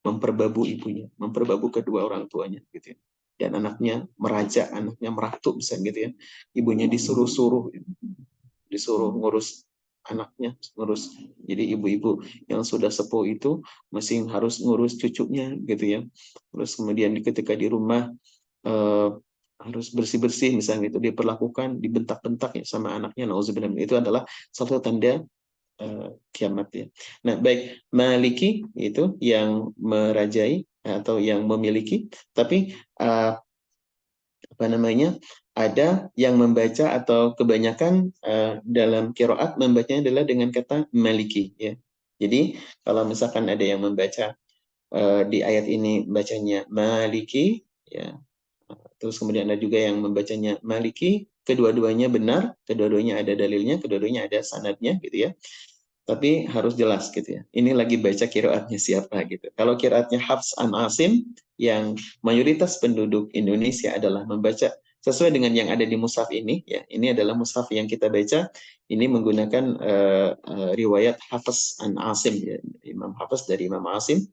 Memperbabu ibunya, memperbabu kedua orang tuanya, gitu ya. Dan anaknya meraja, anaknya meratu, bisa gitu ya. Ibunya disuruh ngurus anaknya, ngurus. Jadi ibu-ibu yang sudah sepuh itu masih harus ngurus cucunya, gitu ya. Terus kemudian ketika di rumah harus bersih-bersih, misalnya itu diperlakukan, dibentak-bentak ya sama anaknya, nauzubillah, itu adalah satu tanda kiamat ya. Nah, baik, maliki itu yang merajai atau yang memiliki, tapi apa namanya, ada yang membaca atau kebanyakan dalam qiraat membacanya adalah dengan kata maliki ya. Jadi kalau misalkan ada yang membaca di ayat ini bacanya maliki ya, terus kemudian ada juga yang membacanya maliki, kedua-duanya benar, kedua-duanya ada dalilnya, kedua-duanya ada sanadnya gitu ya. Tapi harus jelas gitu ya. Ini lagi baca qiraatnya siapa gitu. Kalau qiraatnya Hafs an Asim, yang mayoritas penduduk Indonesia adalah membaca sesuai dengan yang ada di mushaf ini ya. Ini adalah mushaf yang kita baca, ini menggunakan riwayat Hafs an Asim ya. Imam Hafs dari Imam Asim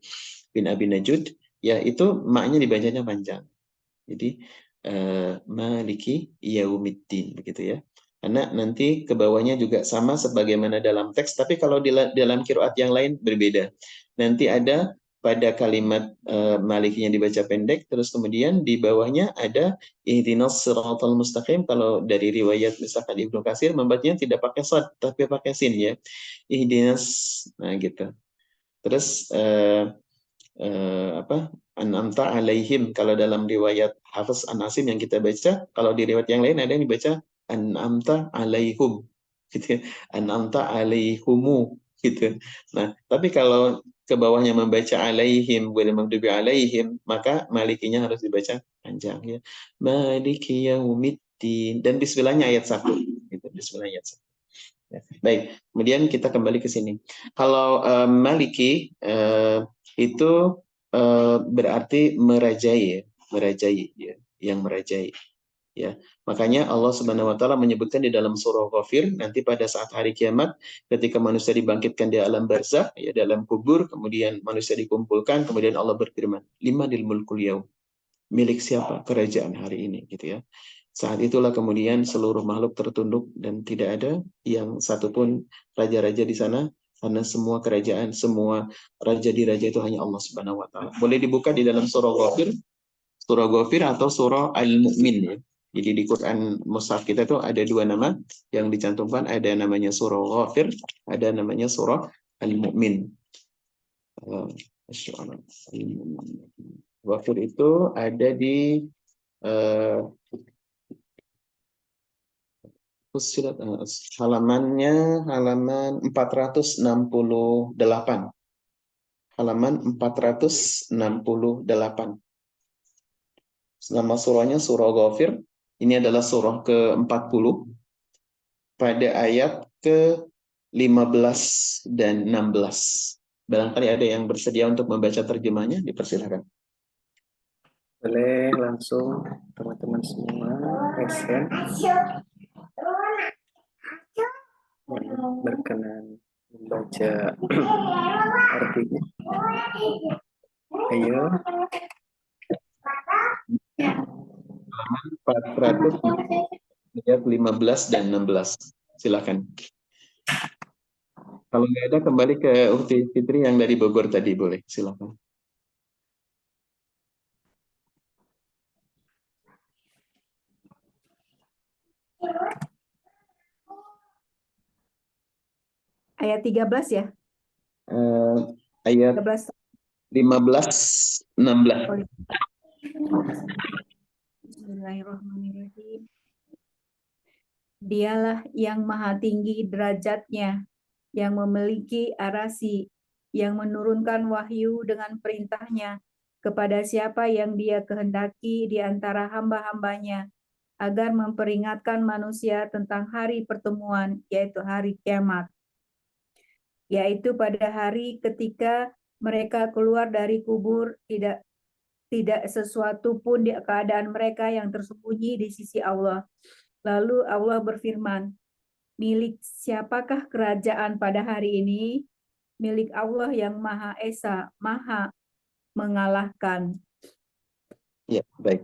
bin Abi Najud, ya itu maknya dibacanya panjang. Jadi maliki yaumiddin begitu ya. Karena nanti ke bawahnya juga sama sebagaimana dalam teks, tapi kalau di dalam qiraat yang lain berbeda. Nanti ada pada kalimat malikinya dibaca pendek, terus kemudian di bawahnya ada ihdinas siratal mustaqim. Kalau dari riwayat misalkan Ibnu Katsir membacanya tidak pakai sad, tapi pakai sin ya. Ihdinas, nah gitu. Terus apa, an'amta alaihim kalau dalam riwayat Hafiz an Asim yang kita baca, kalau di riwayat yang lain ada yang dibaca an'amta alaihum gitu ya. An'amta alaihumu gitu. Nah, tapi kalau ke bawahnya membaca alaihim wal maghdubi alaihim, maka malikinya harus dibaca panjang ya. Maliki yaumiddin, dan bismillahnya ayat 1 gitu. Bismillah ayat 1. Ya. Baik, kemudian kita kembali ke sini. Kalau maliki itu berarti merajai ya, yang merajai ya. Makanya Allah Subhanahu wa taala menyebutkan di dalam surah Ghafir, nanti pada saat hari kiamat ketika manusia dibangkitkan di alam barzakh ya, dalam kubur, kemudian manusia dikumpulkan, kemudian Allah berfirman, limanil mulkul yaum, milik siapa kerajaan hari ini gitu ya. Saat itulah kemudian seluruh makhluk tertunduk dan tidak ada yang satupun raja-raja di sana, karena semua kerajaan, semua raja di raja itu hanya Allah Subhanahu wa taala. Boleh dibuka di dalam surah Ghafir atau surah Al-Mu'min ya. Jadi di Quran Mushaf kita itu ada dua nama yang dicantumkan, ada namanya surah Ghafir, ada namanya surah Al-Mu'min. Ghafir itu ada di halamannya halaman 468. Halaman 468. Nama surahnya surah Ghafir. Ini adalah surah ke-40 pada ayat ke-15 dan 16. Barangkali ada yang bersedia untuk membaca terjemahnya, dipersilakan. Boleh langsung teman-teman semua resen yang berkenan membaca artinya. Ayo. 400 ayat 15 dan 16. Silakan. Kalau nggak ada, kembali ke Ukti Fitri yang dari Bogor tadi, boleh. Silakan. Ayat 13 ya? Ayat 13. 15, 16. Bismillahirrahmanirrahim. Dialah yang maha tinggi derajatnya, yang memiliki arasi, yang menurunkan wahyu dengan perintahnya kepada siapa yang dia kehendaki di antara hamba-hambanya, agar memperingatkan manusia tentang hari pertemuan, yaitu hari kiamat. Yaitu pada hari ketika mereka keluar dari kubur, tidak tidak sesuatu pun di keadaan mereka yang tersembunyi di sisi Allah. Lalu Allah berfirman, milik siapakah kerajaan pada hari ini? Milik Allah yang Maha Esa, Maha mengalahkan. Ya, baik.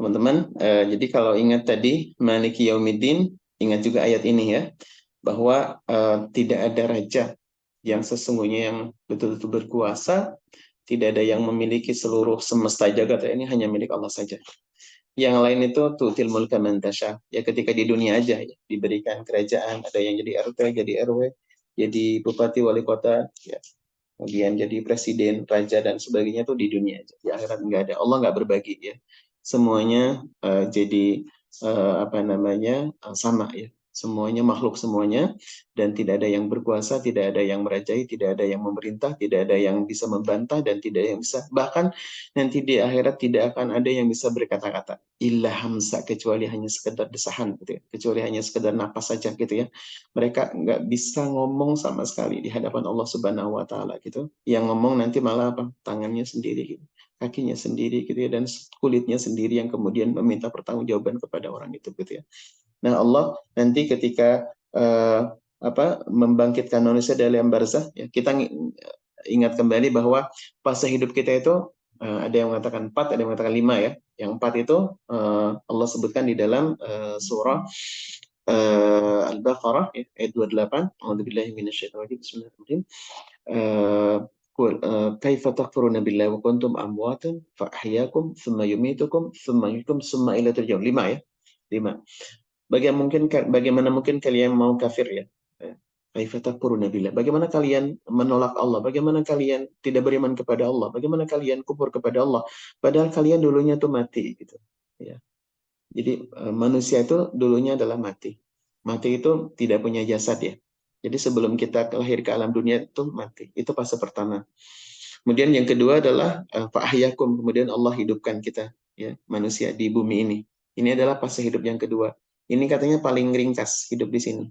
Teman-teman, jadi kalau ingat tadi Maliki Yaumiddin, ingat juga ayat ini ya, bahwa tidak ada raja yang sesungguhnya yang betul-betul berkuasa, tidak ada yang memiliki seluruh semesta jagat, ini hanya milik Allah saja. Yang lain itu tu'til mulka man tasha, ya ketika di dunia aja ya, diberikan kerajaan, ada yang jadi RT, jadi RW, jadi bupati, wali kota, ya. Kemudian jadi presiden, raja dan sebagainya tuh di dunia aja. Di akhirat nggak ada. Allah nggak berbagi ya. Semuanya jadi sama ya. Semuanya makhluk semuanya, dan tidak ada yang berkuasa, tidak ada yang merajai, tidak ada yang memerintah, tidak ada yang bisa membantah, dan tidak ada yang bisa, bahkan nanti di akhirat tidak akan ada yang bisa berkata-kata illa hamsa, kecuali hanya sekedar desahan gitu ya, kecuali hanya sekedar napas saja gitu ya. Mereka nggak bisa ngomong sama sekali di hadapan Allah Subhanahu wa Ta'ala gitu. Yang ngomong nanti malah apa? Tangannya sendiri gitu, kakinya sendiri gitu ya, dan kulitnya sendiri yang kemudian meminta pertanggungjawaban kepada orang itu gitu ya. Nah, Allah nanti ketika membangkitkan manusia dari alam barzah, ya, kita ingat kembali bahwa fase hidup kita itu ada yang mengatakan 4, ada yang mengatakan 5 ya. Yang 4 itu Allah sebutkan di dalam surah Al-Baqarah ya, ayat 28. A'udzubillahi minasyaitonir rajim. Bismillahirrahmanirrahim. Kaifa takfuruna billahi wa kuntum amwatan fa ahyaakum thumma yumitukum thumma yuhyikum thumma ilaihi turja'un. 5 ya. 5. Bagaimana mungkin kalian mau kafir ya? Kaifa takfuruna billah. Bagaimana kalian menolak Allah? Bagaimana kalian tidak beriman kepada Allah? Bagaimana kalian kufur kepada Allah? Padahal kalian dulunya tuh mati gitu. Ya. Jadi manusia itu dulunya adalah mati. Mati itu tidak punya jasad ya. Jadi sebelum kita lahir ke alam dunia itu mati. Itu fase pertama. Kemudian yang kedua adalah fa'ahyakum. Kemudian Allah hidupkan kita ya, manusia di bumi ini. Ini adalah fase hidup yang kedua. Ini katanya paling ringkas hidup di sini.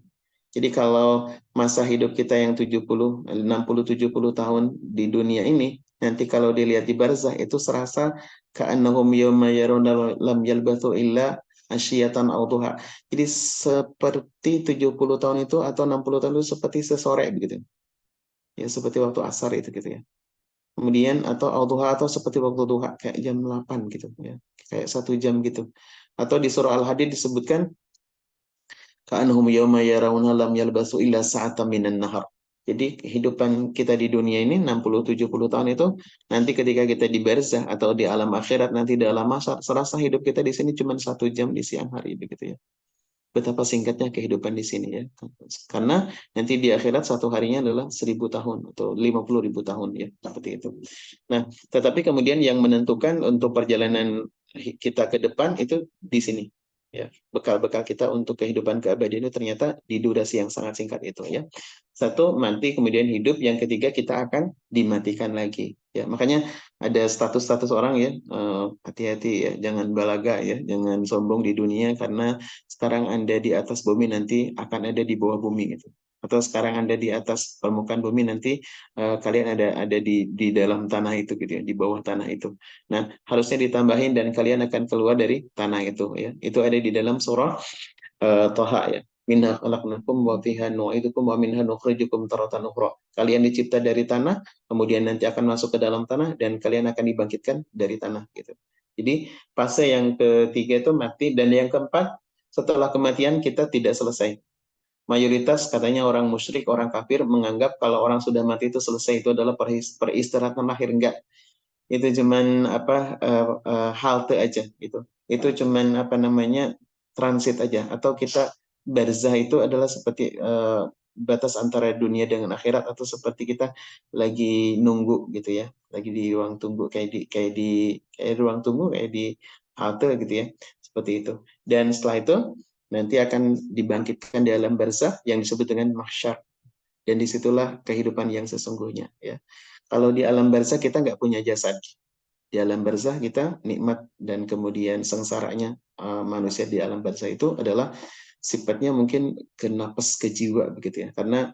Jadi kalau masa hidup kita yang 70, 60, 70 tahun di dunia ini, nanti kalau dilihat di barzah itu serasa ka'annahum yawma yarawna lam yalbathu illa asyiyatan aw duha. Jadi seperti 70 tahun itu atau 60 tahun itu seperti sesore begitu. Ya seperti waktu asar itu gitu ya. Kemudian atau duha atau seperti waktu duha kayak jam 8 gitu ya. Kayak 1 jam gitu. Atau di surah Al-Hadid disebutkan ka'annahum yawma yarawna lam yalbasu illa sa'atan minan nahar. Jadi kehidupan kita di dunia ini 60-70 tahun itu nanti ketika kita di barzah atau di alam akhirat nanti di alam mahsyar serasa hidup kita di sini cuma 1 jam di siang hari begitu ya. Betapa singkatnya kehidupan di sini ya. Karena nanti di akhirat satu harinya adalah 1000 tahun atau 50.000 tahun ya, seperti itu. Nah, tetapi kemudian yang menentukan untuk perjalanan kita ke depan itu di sini. Ya, bekal-bekal kita untuk kehidupan keabadian itu ternyata di durasi yang sangat singkat itu ya. Satu mati kemudian hidup, yang ketiga kita akan dimatikan lagi. Ya, makanya ada status-status orang ya, hati-hati ya, jangan balaga ya, jangan sombong di dunia karena sekarang Anda di atas bumi nanti akan ada di bawah bumi gitu. Atau sekarang Anda di atas permukaan bumi nanti kalian ada di dalam tanah itu gitu ya, di bawah tanah itu. Nah, harusnya ditambahin dan kalian akan keluar dari tanah itu ya. Itu ada di dalam surah Thaha ya. Minha khalaqnakum wa fiha nu'idukum wa minha nukhrijukum taratan ukhra. Kalian dicipta dari tanah, kemudian nanti akan masuk ke dalam tanah dan kalian akan dibangkitkan dari tanah gitu. Jadi fase yang ketiga itu mati, dan yang keempat setelah kematian kita tidak selesai. Mayoritas katanya orang musyrik, orang kafir menganggap kalau orang sudah mati itu selesai, itu adalah peristirahatan akhir. Enggak. Itu cuman halte aja gitu. Itu cuman transit aja, atau kita barzah itu adalah seperti batas antara dunia dengan akhirat, atau seperti kita lagi nunggu gitu ya, lagi di ruang tunggu kayak di ruang tunggu kayak di halte gitu ya, seperti itu. Dan setelah itu nanti akan dibangkitkan di alam barzah yang disebut dengan mahsyar, dan disitulah kehidupan yang sesungguhnya ya. Kalau di alam barzah kita nggak punya jasad. Di alam barzah kita nikmat, dan kemudian sengsaranya manusia di alam barzah itu adalah sifatnya mungkin ke nafas, ke jiwa begitu ya, karena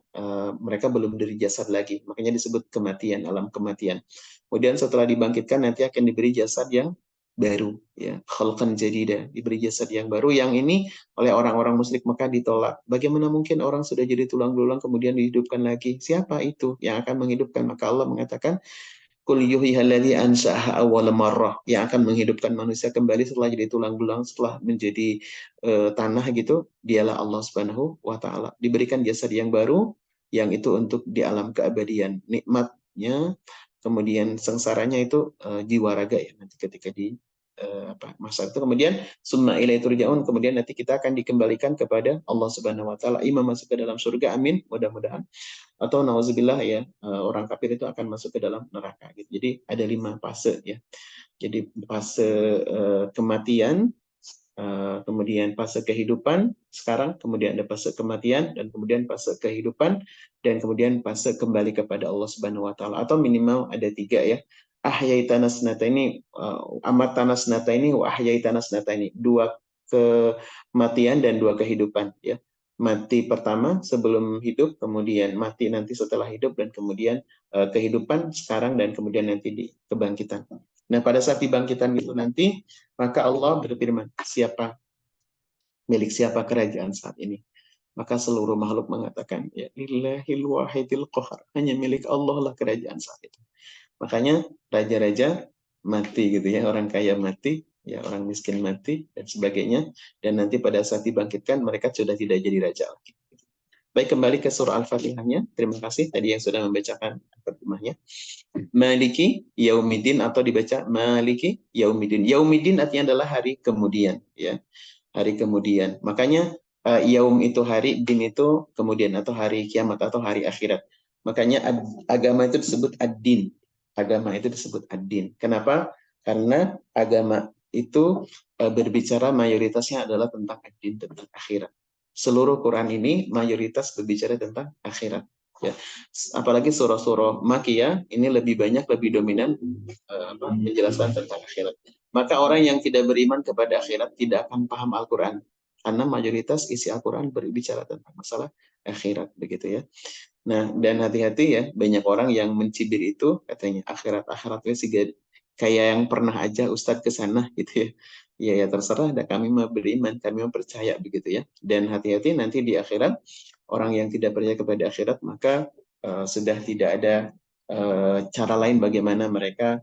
mereka belum dari jasad lagi, makanya disebut kematian, alam kematian. Kemudian setelah dibangkitkan nanti akan diberi jasad yang baru ya, khalqan jadida, diberi jasad yang baru, yang ini oleh orang-orang musyrik Mekah ditolak. Bagaimana mungkin orang sudah jadi tulang belulang kemudian dihidupkan lagi? Siapa itu yang akan menghidupkan? Maka Allah mengatakan, Qul yuhyihalladzi ansa'aha awwala marrah, yang akan menghidupkan manusia kembali setelah jadi tulang belulang, setelah menjadi tanah gitu, dialah Allah Subhanahu wa taala. Diberikan jasad yang baru, yang itu untuk di alam keabadian. Nikmatnya, kemudian sengsaranya itu jiwa raga ya, nanti ketika di masa itu. Kemudian summa ilaihi turja'un, kemudian nanti kita akan dikembalikan kepada Allah Subhanahu wa taala, imam masuk ke dalam surga, amin, mudah-mudahan, atau nauzubillah ya, orang kafir itu akan masuk ke dalam neraka gitu. Jadi ada 5 fase ya. Jadi fase kematian, kemudian fase kehidupan sekarang, kemudian ada fase kematian, dan kemudian fase kehidupan, dan kemudian fase kembali kepada Allah Subhanahu wa taala, atau minimal ada 3 ya. Ahyaitana snataini, amatana snataini wa ahyaitana snataini, 2 kematian dan 2 kehidupan ya. Mati pertama sebelum hidup, kemudian mati nanti setelah hidup, dan kemudian kehidupan sekarang, dan kemudian nanti di kebangkitan. Nah, pada saat dibangkitan itu nanti, maka Allah berfirman, milik siapa kerajaan saat ini? Maka seluruh makhluk mengatakan, ya lillahil wahidil qahar, hanya milik Allah lah kerajaan saat itu. Makanya raja-raja mati gitu ya, orang kaya mati, ya orang miskin mati, dan sebagainya. Dan nanti pada saat dibangkitkan, mereka sudah tidak jadi raja lagi. Baik, kembali ke surah Al-Fatihahnya. Terima kasih tadi yang sudah membacakan terjemahnya. Maliki Yaumidin, atau dibaca Maliki Yaumidin. Yaumidin artinya adalah hari kemudian ya. Hari kemudian. Makanya yaum itu hari, din itu kemudian, atau hari kiamat atau hari akhirat. Makanya agama itu disebut ad-din. Agama itu disebut ad-din. Kenapa? Karena agama itu berbicara mayoritasnya adalah tentang ad-din, tentang akhirat. Seluruh Quran ini mayoritas berbicara tentang akhirat. Ya. Apalagi surah-surah Makkiyah ini lebih banyak, lebih dominan menjelaskan tentang akhirat. Maka orang yang tidak beriman kepada akhirat tidak akan paham Al-Quran, karena mayoritas isi Al-Quran berbicara tentang masalah akhirat begitu ya. Nah, dan hati-hati ya, banyak orang yang mencibir itu, katanya akhirat-akhiratnya sih kayak yang pernah aja Ustadz ke sana gitu ya. Ya terserah, ada kami mau beriman, kami mau percaya begitu ya. Dan hati-hati nanti di akhirat, orang yang tidak percaya kepada akhirat, maka sudah tidak ada cara lain bagaimana mereka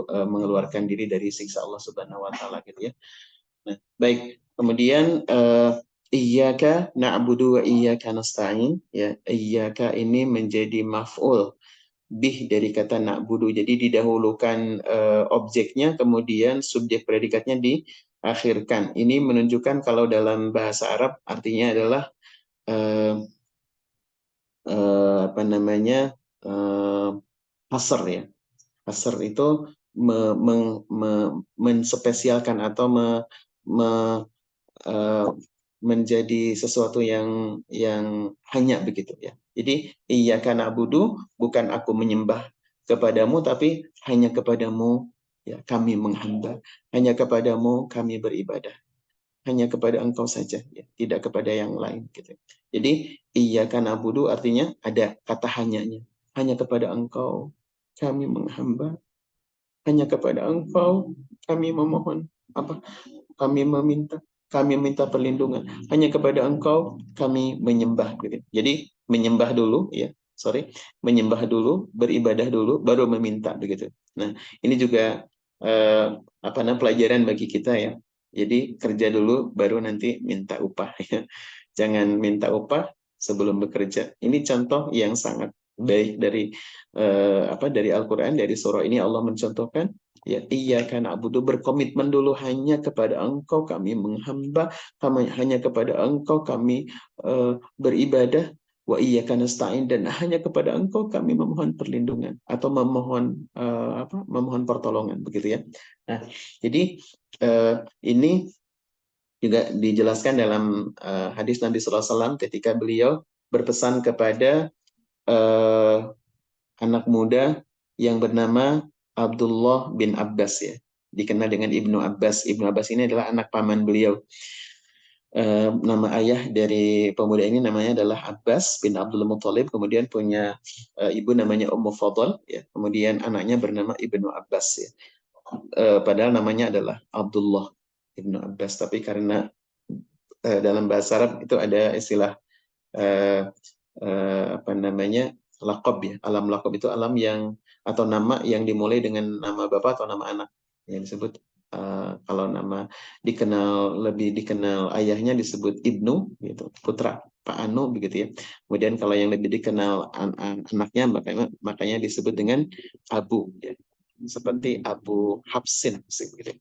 mengeluarkan diri dari siksa Allah Subhanahu wa taala gitu ya. Nah, baik. Kemudian iyyaka na'budu wa iyyaka nasta'in ya. Iyyaka ini menjadi maf'ul bih dari kata na'budu. Jadi didahulukan objeknya, kemudian subjek predikatnya diakhirkan. Ini menunjukkan kalau dalam bahasa Arab artinya adalah apa namanya, hasr ya. Hasr itu menspesialkan atau menjadi sesuatu yang hanya begitu ya. Jadi iyyaka na'budu, bukan aku menyembah kepadamu, tapi hanya kepadamu ya kami menghamba, hanya kepadamu kami beribadah, hanya kepada engkau saja ya, tidak kepada yang lain gitu. Jadi iyyaka na'budu artinya ada kata hanyanya, hanya kepada engkau kami menghamba, hanya kepada engkau kami memohon kami minta perlindungan, hanya kepada engkau kami menyembah gitu. Jadi menyembah dulu ya, menyembah dulu, beribadah dulu, baru meminta begitu. Nah, ini juga pelajaran bagi kita ya. Jadi kerja dulu baru nanti minta upah ya. Jangan minta upah sebelum bekerja. Ini contoh yang sangat baik dari dari Al-Qur'an, dari surah ini Allah mencontohkan ya, iyyaka na'budu, berkomitmen dulu, hanya kepada engkau kami menghamba, hanya kepada engkau kami beribadah, wa iyyaka nasta'in, dan hanya kepada engkau kami memohon perlindungan atau memohon pertolongan begitu ya. Nah, jadi ini juga dijelaskan dalam hadis Nabi sallallahu alaihi wasallam ketika beliau berpesan kepada anak muda yang bernama Abdullah bin Abbas ya, dikenal dengan Ibnu Abbas. Ibnu Abbas ini adalah anak paman beliau. nama ayah dari pemuda ini namanya adalah Abbas bin Abdul Muthalib, kemudian punya ibu namanya Ummu Fadl, ya. Kemudian anaknya bernama Ibnu Abbas, ya. Padahal namanya adalah Abdullah Ibnu Abbas, tapi karena dalam bahasa Arab itu ada istilah apa namanya, lakob, ya. Alam lakob itu alam yang atau nama yang dimulai dengan nama bapak atau nama anak, yang disebut kalau nama lebih dikenal ayahnya disebut Ibnu, gitu, putra Pak Anu, begitu ya. Kemudian kalau yang lebih dikenal anaknya makanya disebut dengan Abu, ya. Seperti Abu Hafsin, gitu.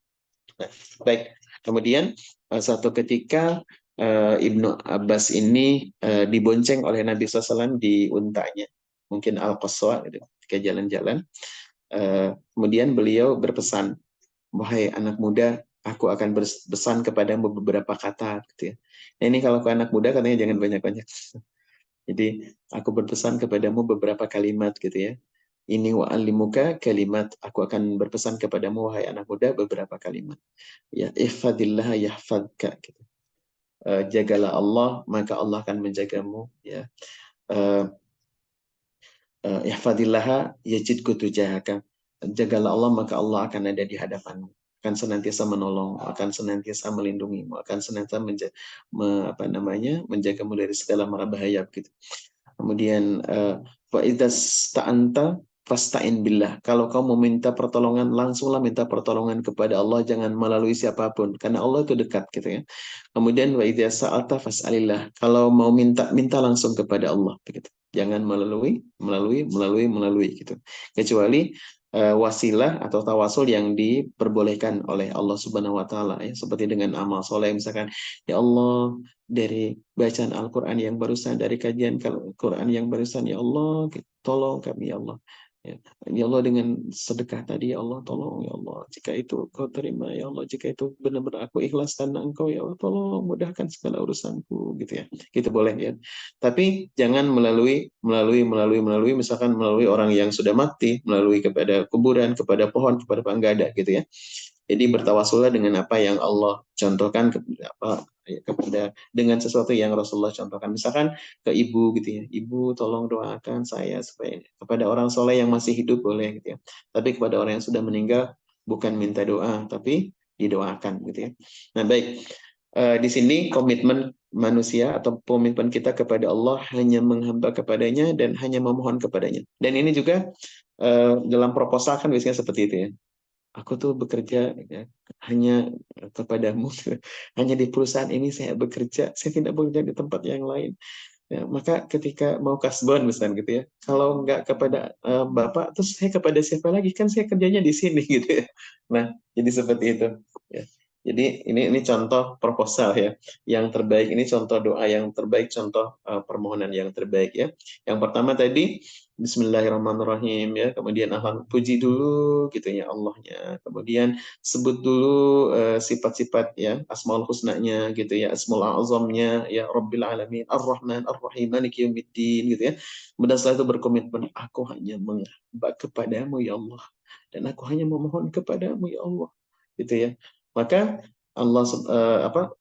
Nah, baik. Kemudian suatu ketika Ibnu Abbas ini dibonceng oleh Nabi SAW di untanya, mungkin Al-Qaswa, gitu, ketika jalan-jalan. Kemudian beliau berpesan, wahai anak muda, aku akan berpesan kepadamu beberapa kata, gitu ya. Nah, ini kalau ke anak muda katanya jangan banyak-banyak. Jadi aku berpesan kepadamu beberapa kalimat, gitu ya. Ini wa'allimuka kalimat, aku akan berpesan kepadamu wahai anak muda beberapa kalimat. Ya, ihfadillah yahfadka, gitu. Jagalah Allah maka Allah akan menjagamu, ya. Ihfadillah yajidku tujahaka, jagalah Allah maka Allah akan ada di hadapanmu, akan senantiasa menolong, akan senantiasa melindungimu, akan senantiasa menjagamu dari segala mara bahaya, gitu. Kemudian fa idzas ta'anta fasta'in billah. Kalau kau meminta pertolongan, langsunglah minta pertolongan kepada Allah, jangan melalui siapapun, karena Allah itu dekat, gitu ya. Kemudian wa idza sa'alta fas'alillah. Kalau mau minta langsung kepada Allah, begitu. Jangan melalui gitu. Kecuali wasilah atau tawasul yang diperbolehkan oleh Allah Subhanahu wa taala, ya, seperti dengan amal soleh, misalkan, ya Allah, dari bacaan Al-Quran yang barusan, dari kajian Al-Quran yang barusan, ya Allah, tolong kami, ya Allah. Ya Allah, dengan sedekah tadi, ya Allah, tolong, ya Allah, jika itu kau terima, ya Allah, jika itu benar-benar aku ikhlas karena engkau, ya Allah, tolong mudahkan segala urusanku, gitu ya. Gitu boleh, ya. Tapi jangan melalui, misalkan melalui orang yang sudah mati, melalui kepada kuburan, kepada pohon, kepada apa, enggak ada, gitu ya. Jadi bertawasullah dengan apa yang Allah contohkan kepada dengan sesuatu yang Rasulullah contohkan. Misalkan ke ibu, gitu ya. Ibu, tolong doakan saya supaya, kepada orang soleh yang masih hidup boleh, gitu ya. Tapi kepada orang yang sudah meninggal bukan minta doa, tapi didoakan, gitu ya. Nah, baik. Di sini komitmen manusia atau komitmen kita kepada Allah hanya menghamba kepadanya dan hanya memohon kepadanya. Dan ini juga dalam proposal kan biasanya seperti itu, ya. Aku tuh bekerja, ya, hanya kepadamu, hanya di perusahaan ini saya bekerja, saya tidak bekerja di tempat yang lain. Ya, maka ketika mau kasbon misalnya, gitu ya, kalau nggak kepada Bapak, terus saya kepada siapa lagi? Kan saya kerjanya di sini, gitu ya. Nah, jadi seperti itu, ya. Jadi ini contoh proposal, ya, yang terbaik. Ini contoh doa yang terbaik, contoh permohonan yang terbaik, ya. Yang pertama tadi Bismillahirrahmanirrahim, ya. Kemudian puji dulu, gitu ya, Allahnya. Kemudian sebut dulu sifat-sifat, ya, Asmaul Husna-nya, gitu ya, Asmaul A'zamnya, ya, Rabbil Alamin, Ar-Rahman, Ar-Rahim, Maliki Yaumiddin, gitu ya. Kemudian setelah itu berkomitmen, aku hanya menghamba kepadamu, ya Allah, dan aku hanya memohon kepadamu, ya Allah, gitu ya. Maka Allah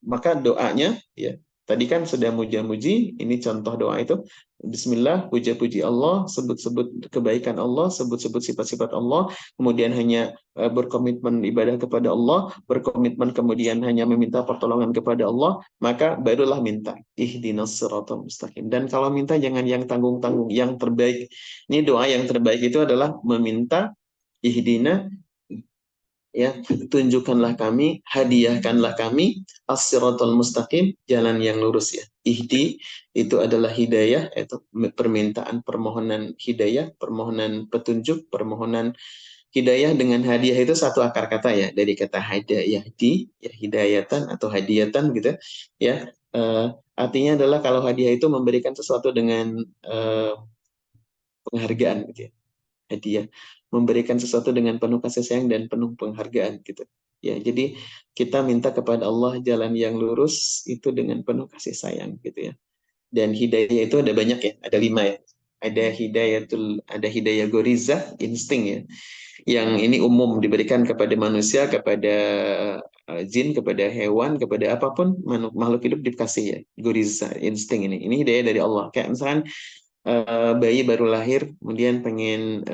maka doanya, ya, tadi kan sudah muja-muji, ini contoh doa itu. Bismillah, puja-puji Allah, sebut-sebut kebaikan Allah, sebut-sebut sifat-sifat Allah, kemudian hanya berkomitmen ibadah kepada Allah, berkomitmen kemudian hanya meminta pertolongan kepada Allah, maka barulah minta ihdinas siratal mustaqim. Dan kalau minta jangan yang tanggung-tanggung, yang terbaik. Ini doa yang terbaik itu adalah meminta ihdina, ya, tunjukkanlah kami, hadiahkanlah kami as-siratal mustaqim, jalan yang lurus, ya. Ihdi itu adalah hidayah, itu permintaan, permohonan hidayah, permohonan petunjuk, permohonan hidayah. Dengan hadiah itu satu akar kata, ya, dari kata hidayah, ya, hidayatan atau hadiatan, gitu ya. Artinya adalah kalau hadiah itu memberikan sesuatu dengan penghargaan, gitu ya. Hadiah memberikan sesuatu dengan penuh kasih sayang dan penuh penghargaan, gitu ya. Jadi kita minta kepada Allah jalan yang lurus itu dengan penuh kasih sayang, gitu ya. Dan hidayah itu ada banyak, ya, ada 5, ya. Ada hidayah gorizah, insting, ya. Yang ini umum diberikan kepada manusia, kepada jin, kepada hewan, kepada apapun makhluk hidup dikasih ya. Guriza, insting ini. Ini hidayah dari Allah. Kayak misalkan bayi baru lahir, kemudian pengen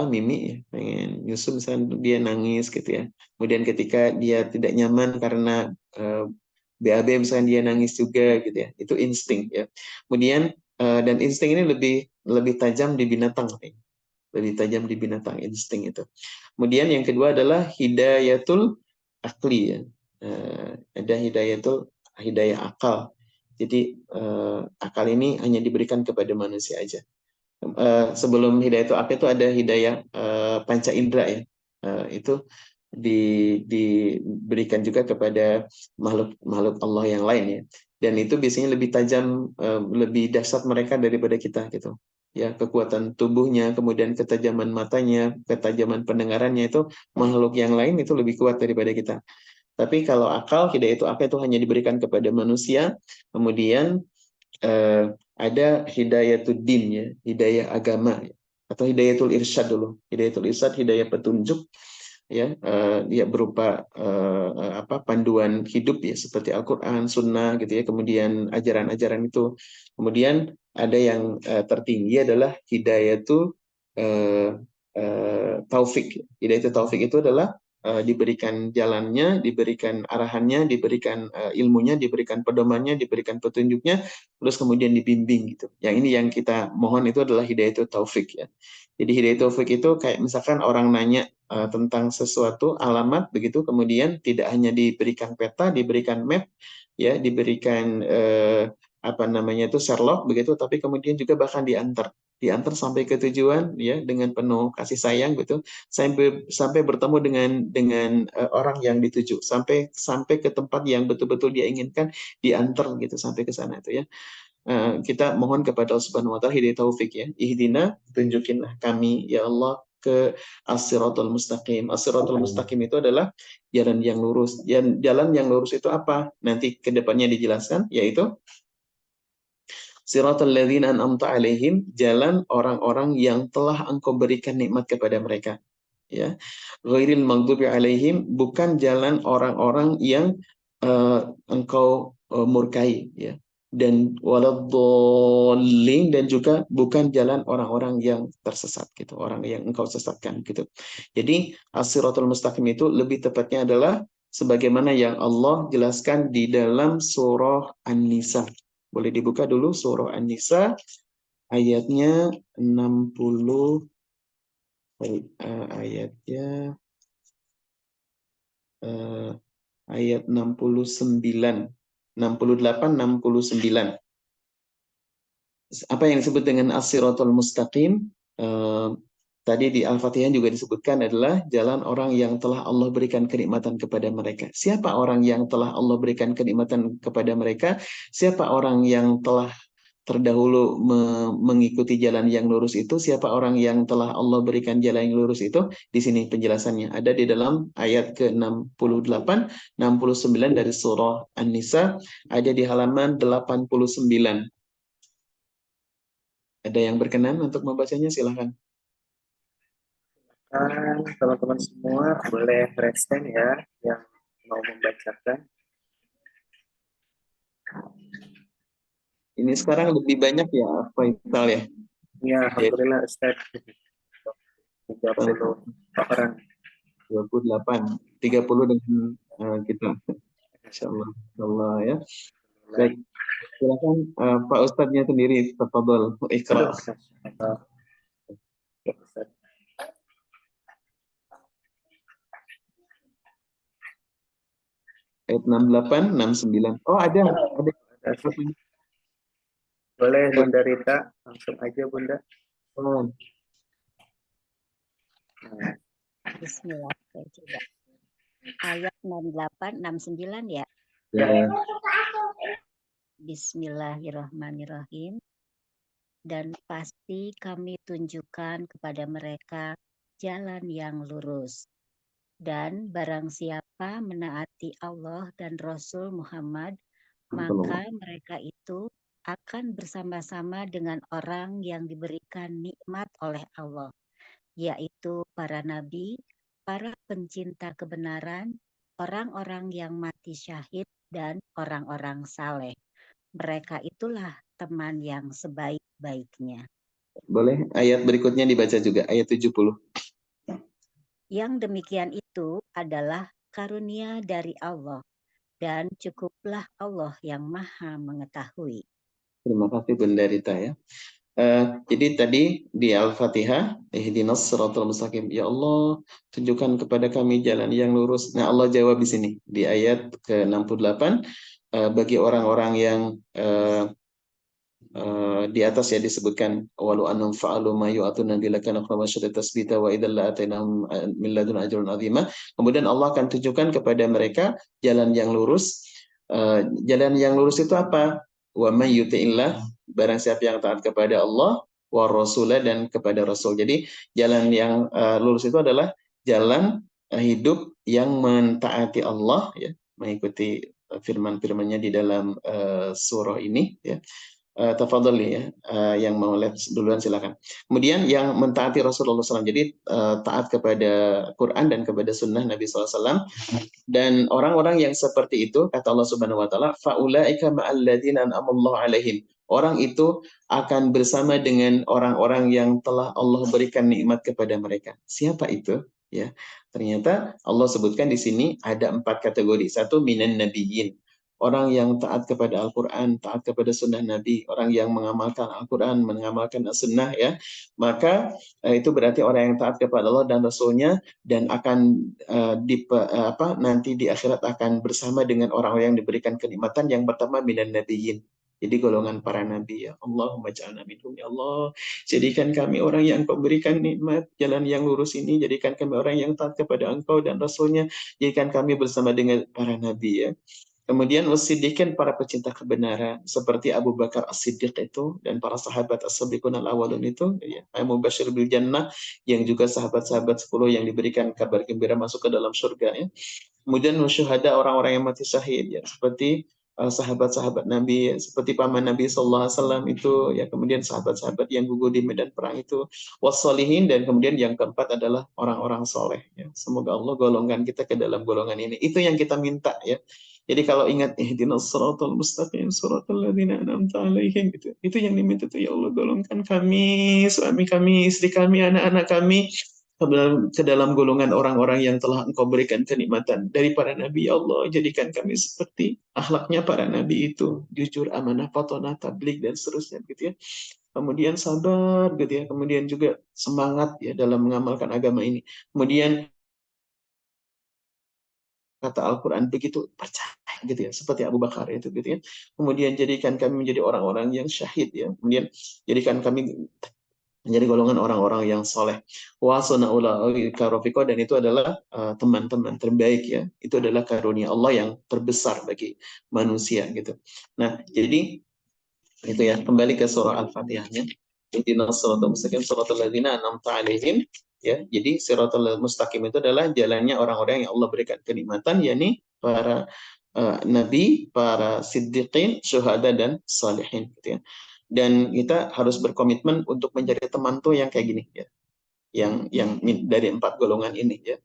mimi ya, pengen nyusu misalnya dia nangis gitu ya. Kemudian ketika dia tidak nyaman karena BAB misalnya dia nangis juga gitu ya. Itu insting ya. Kemudian dan insting ini lebih tajam di binatang nih. Lebih tajam di binatang insting itu. Kemudian yang kedua adalah hidayatul akli ya. Ada hidayah akal. Jadi akal ini hanya diberikan kepada manusia aja. Sebelum hidayah itu akal itu ada hidayah panca indera ya. Itu diberikan juga kepada makhluk Allah yang lain ya. Dan itu biasanya lebih tajam, lebih dahsyat mereka daripada kita gitu. Ya, kekuatan tubuhnya, kemudian ketajaman matanya, ketajaman pendengarannya itu makhluk yang lain itu lebih kuat daripada kita. Tapi kalau hidayah itu akal itu hanya diberikan kepada manusia, kemudian ada hidayatul din ya, hidayah agama ya. Atau hidayatul irsyad dulu. Hidayatul irsyad, hidayah petunjuk ya, dia berupa panduan hidup ya seperti Al-Qur'an, Sunnah gitu ya, kemudian ajaran-ajaran itu. Kemudian ada yang tertinggi adalah hidayatul taufik. Hidayatul taufik itu adalah diberikan jalannya, diberikan arahannya, diberikan ilmunya, diberikan pedomannya, diberikan petunjuknya, terus kemudian dibimbing gitu. Yang ini yang kita mohon itu adalah hidayatul taufik ya. Jadi hidayatul taufik itu kayak misalkan orang nanya tentang sesuatu alamat begitu, kemudian tidak hanya diberikan peta, diberikan map, ya, diberikan Sherlock begitu, tapi kemudian juga bahkan diantar sampai ke tujuan ya dengan penuh kasih sayang gitu, sampai bertemu dengan orang yang dituju, sampai ke tempat yang betul-betul dia inginkan, diantar gitu sampai ke sana itu ya. Kita mohon kepada Allah Subhanahu wa taala hidayah taufik ya. Ihdina, tunjukinlah kami ya Allah ke as-siratal mustaqim. As-siratal mustaqim itu adalah jalan yang lurus. Jalan yang lurus itu apa? Nanti ke depannya dijelaskan, yaitu siratal ladzina an'amta alaihim, jalan orang-orang yang telah Engkau berikan nikmat kepada mereka. Ya. Ghairil maghdubi alaihim, bukan jalan orang-orang yang Engkau murkai ya. Dan waladhdallin, dan juga bukan jalan orang-orang yang tersesat gitu, orang yang Engkau sesatkan gitu. Jadi as-siratal mustaqim itu lebih tepatnya adalah sebagaimana yang Allah jelaskan di dalam surah An-Nisa. Boleh dibuka dulu surah An-Nisa ayatnya 60, ayatnya ayat 69, 68, 69. Apa yang disebut dengan as-siratal mustaqim? Tadi di Al-Fatihah juga disebutkan adalah jalan orang yang telah Allah berikan kenikmatan kepada mereka. Siapa orang yang telah Allah berikan kenikmatan kepada mereka? Siapa orang yang telah terdahulu mengikuti jalan yang lurus itu? Siapa orang yang telah Allah berikan jalan yang lurus itu? Di sini penjelasannya ada di dalam ayat ke-68, 69 dari surah An-Nisa, ada di halaman 89. Ada yang berkenan untuk membacanya? Silahkan. Teman-teman semua boleh resen ya yang mau membacakan. Ini sekarang lebih banyak ya, Faisal ya? Ya, alhamdulillah Ustaz. 30 orang. 28, 30 dengan kita. Insyaallah. Allah ya. Baik. Silakan Pak Ustadznya sendiri, tafadhol, Iqra. Ayat 68, 69. Oh, ada. Boleh Bunda Rita, langsung aja Bunda. Oh. Bismillah, saya coba. Ayat 68, 69 ya. Ya. Bismillahirrahmanirrahim. Dan pasti kami tunjukkan kepada mereka jalan yang lurus. Dan barang siapa menaati Allah dan Rasul Muhammad, maka mereka itu akan bersama-sama dengan orang yang diberikan nikmat oleh Allah, yaitu para nabi, para pencinta kebenaran, orang-orang yang mati syahid, dan orang-orang saleh. Mereka itulah teman yang sebaik-baiknya. Boleh ayat berikutnya dibaca juga, ayat 70. Yang demikian itu adalah karunia dari Allah, dan cukuplah Allah yang Maha Mengetahui. Terima kasih Bunda Rita ya. Jadi tadi di Al-Fatihah, ihdinas siratal mustaqim. Ya Allah, tunjukkan kepada kami jalan yang lurus. Nah, Allah jawab di sini di ayat ke-68 bagi orang-orang yang di atas ya disebutkan walau annam fa'alu ma yu'atuna dilakana qama syadda tasbita wa idzal la'atainahum min ladun ajrun azima. Kemudian Allah akan tunjukkan kepada mereka jalan yang lurus. Jalan yang lurus itu apa? Wa may yuti'illah, barang siapa yang taat kepada Allah wa rasulah, dan kepada rasul. Jadi jalan yang lurus itu adalah jalan hidup yang mentaati Allah ya, mengikuti firman-firmannya di dalam surah ini ya. Tafadhali ya, yang mau lihat duluan silakan. Kemudian yang mentaati Rasulullah SAW, jadi taat kepada Quran dan kepada Sunnah Nabi SAW. Dan orang-orang yang seperti itu, kata Allah Subhanahu Wa Taala, faulaika ma'alladzina an'amallahu alaihim. Orang itu akan bersama dengan orang-orang yang telah Allah berikan nikmat kepada mereka. Siapa itu? Ya, ternyata Allah sebutkan di sini ada 4 kategori. Satu, minan nabiyyin. Orang yang taat kepada Al-Quran, taat kepada sunnah Nabi, orang yang mengamalkan Al-Quran, mengamalkan sunnah ya, maka itu berarti orang yang taat kepada Allah dan Rasulnya, dan akan nanti di akhirat akan bersama dengan orang-orang yang diberikan kenikmatan. Yang pertama minan nabiyyin, jadi golongan para nabi ya. Allahumma ja'alna minhum ya Allah. Jadikan kami orang yang Engkau berikan nikmat jalan yang lurus ini, jadikan kami orang yang taat kepada Engkau dan Rasulnya, jadikan kami bersama dengan para nabi ya. Kemudian wasiddiqin, para pecinta kebenaran seperti Abu Bakar As-Siddiq itu dan para sahabat As-Sabiqun Al-Awwalun itu ya, Mubashir bil Jannah, yang juga sahabat-sahabat 10 yang diberikan kabar gembira masuk ke dalam surga ya. Kemudian syuhada, orang-orang yang mati syahid ya, seperti sahabat-sahabat Nabi ya, seperti paman Nabi sallallahu alaihi wasallam itu ya, kemudian sahabat-sahabat yang gugur di medan perang itu, wassolihin, dan kemudian yang keempat adalah orang-orang soleh ya. Semoga Allah golongkan kita ke dalam golongan ini. Itu yang kita minta ya. Jadi kalau ingat ihdinas siratal mustaqim siratal ladzina an'amta 'alaihim, gitu. Itu yang diminta tuh, ya Allah golongkan kami, suami kami, istri kami, anak-anak kami ke dalam golongan orang-orang yang telah Engkau berikan kenikmatan dari para nabi. Ya Allah, jadikan kami seperti akhlaknya para nabi itu, jujur, amanah, patonah, tabligh, dan seterusnya gitu ya. Kemudian sabar gitu ya, kemudian juga semangat ya dalam mengamalkan agama ini. Kemudian kata Al-Quran begitu percaya gitu ya, seperti Abu Bakar itu gitu ya. Kemudian jadikan kami menjadi orang-orang yang syahid ya. Kemudian jadikan kami menjadi golongan orang-orang yang soleh. Wasona ulaika rafiqa, dan itu adalah teman-teman terbaik ya. Itu adalah karunia Allah yang terbesar bagi manusia gitu. Nah, jadi itu ya, kembali ke surah Al-Fatihahnya. Ihdinas siratal mustaqim siratal ladzina an'amta 'alaihim ya. Jadi siratal mustaqim itu adalah jalannya orang-orang yang Allah berikan kenikmatan, yakni para nabi, para siddiqin, syuhada, dan salihin gitu ya. Dan kita harus berkomitmen untuk mencari teman tuh yang kayak gini ya. Yang dari 4 golongan ini ya.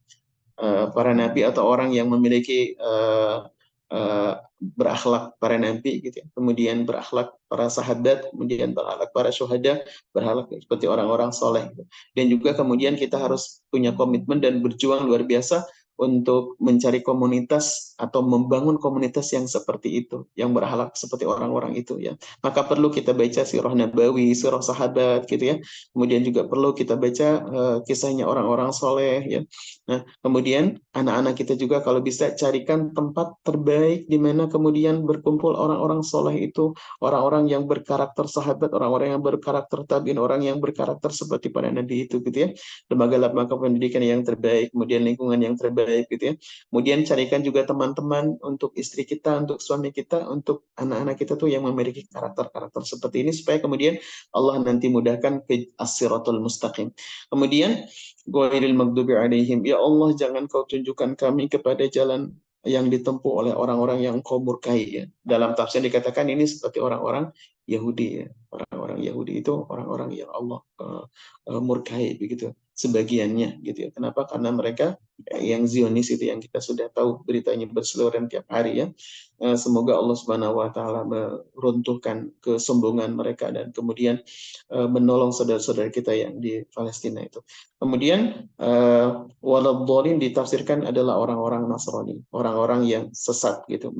Para nabi atau orang yang memiliki berakhlak para nabi gitu ya. Kemudian berakhlak para sahabat, kemudian berakhlak para syuhada, berakhlak seperti orang-orang soleh gitu. Dan juga kemudian kita harus punya komitmen dan berjuang luar biasa untuk mencari komunitas atau membangun komunitas yang seperti itu, yang berakhlak seperti orang-orang itu ya. Maka perlu kita baca sirah nabawi, sirah sahabat gitu ya. Kemudian juga perlu kita baca kisahnya orang-orang soleh ya. Nah, kemudian anak-anak kita juga kalau bisa carikan tempat terbaik di mana kemudian berkumpul orang-orang soleh itu, orang-orang yang berkarakter sahabat, orang-orang yang berkarakter tabi'in, orang yang berkarakter seperti para nabi itu gitu ya. Lembaga-lembaga pendidikan yang terbaik, kemudian lingkungan yang terbaik gitu ya. Kemudian carikan juga teman-teman untuk istri kita, untuk suami kita, untuk anak-anak kita tuh yang memiliki karakter-karakter seperti ini, supaya kemudian Allah nanti mudahkan ke as-siratal mustaqim. Kemudian ghairil maghdubi alaihim, ya Allah jangan Kau tunjukkan kami kepada jalan yang ditempuh oleh orang-orang yang Kau murkai ya. Dalam tafsir dikatakan ini seperti orang-orang Yahudi ya. Orang-orang Yahudi itu orang-orang yang Allah murkai begitu. sebagiannya gitu ya. Kenapa? Karena mereka yang Zionis itu yang kita sudah tahu beritanya berseliweran tiap hari ya. Semoga Allah Subhanahu wa taala meruntuhkan kesombongan mereka dan kemudian menolong saudara-saudara kita yang di Palestina itu. Kemudian waladhdallin ditafsirkan adalah orang-orang Nasrani, orang-orang yang sesat gitu.